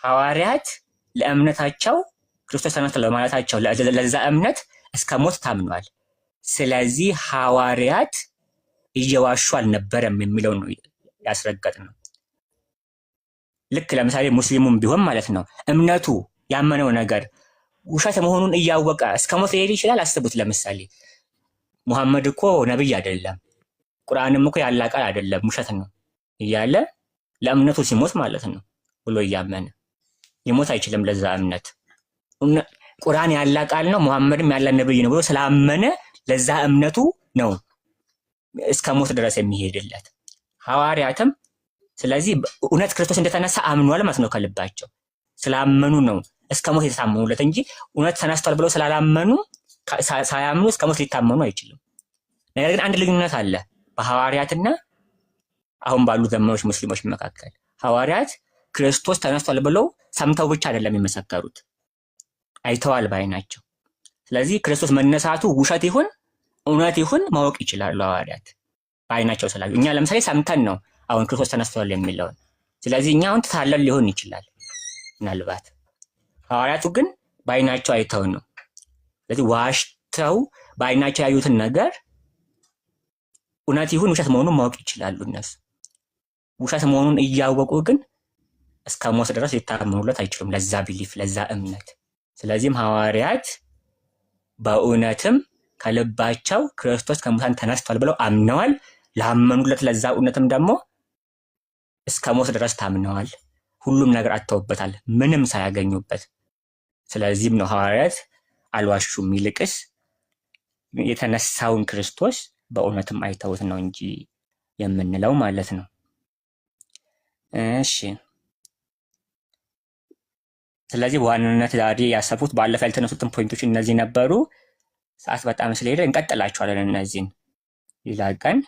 ሐዋርያት ለእምነታቸው ክርስቶስ ተነስቷል በማለታቸው ለዛ እምነት እስከ ሞት ታምኗል። ስለዚህ ሐዋርያት እየዋሹ አልነበረም የሚለው ነው ያስረገጥ ነው። ልክ ለምሳሌ ሙስሊሙም ቢሆን ማለት ነው እምነቱ ያመነው ነገር ውሸት መሆኑን እያወቀ እስከ ሞት ሊሄድ ይችላል። አስቡት። ለምሳሌ ሙሐመድ እኮ ነብይ አይደለም፣ ቁርአንም እኮ ያላ ቃል አይደለም ውሸት ነው እያለ ለእምነቱ ሲሞት ማለት ነው ብሎ እያመነ ሊሞት አይችልም። ለዛ እምነት ቁርአን ያላ ቃል ነው ሙሐመድም ያላ ነብይ ነው ብሎ ስላመነ ለዛ እምነቱ ነው እስከ ሞት ድረስ የሚሄድለት። ሐዋርያትም ስለዚህ እውነት ክርስቶስ እንደተነሳ አምኗል ማለት ነው። ከልባቸው ስላመኑ ነው እስከ ሞት የታመኑለት እንጂ እውነት ተነስቷል ብለው ስላላመኑ ሳያምኑ እስከ ሞት ሊታመኑ አይችልም። ነገር ግን አንድ ልዩነት አለ በሐዋርያትና አሁን ባሉ ዘመኖች ሙስሊሞች መካከል። ሐዋርያት ክርስቶስ ተነስቷል ብለው ሰምተው ብቻ አይደለም የመሰከሩት፣ አይተዋል ባይናቸው። ስለዚህ ክርስቶስ መነሳቱ ውሸት ይሁን እውነት ይሁን ማወቅ ይችላሉ ሐዋርያት ባይናቸው ስላዩ። እኛ ለምሳሌ ሰምተን ነው አሁን ክርስቶስ ተነስቷል የሚለውን። ስለዚህ እኛ አሁን ተታለል ሊሆን ይችላል ምናልባት፣ ሐዋርያቱ ግን ባይናቸው አይተው ነው። ስለዚህ ዋሽተው ባይናቸው ያዩትን ነገር እውነት ይሁን ውሸት መሆኑን ማወቅ ይችላሉ እነሱ። ውሸት መሆኑን እያወቁ ግን እስከ ሞት ድረስ ሊታመኑለት አይችሉም ለዛ ቢሊፍ ለዛ እምነት። ስለዚህም ሐዋርያት በእውነትም ከልባቸው ክርስቶስ ከሙታን ተነስቷል ብለው አምነዋል። ላመኑለት ለዛ እውነትም ደግሞ እስከ ሞት ድረስ ታምነዋል። ሁሉም ነገር አጥተውበታል ምንም ሳያገኙበት። ስለዚህም ነው ሐዋርያት አልዋሹም፣ ይልቅስ የተነሳውን ክርስቶስ በእውነትም አይተውት ነው እንጂ የምንለው ማለት ነው። እሺ ስለዚህ በዋናነት ዛሬ ያሰፉት ባለፈው ያልተነሱትን ፖይንቶች እነዚህ ነበሩ። ሰዓት በጣም ስለሄደ እንቀጥላቸዋለን እነዚህን ሌላ ቀን።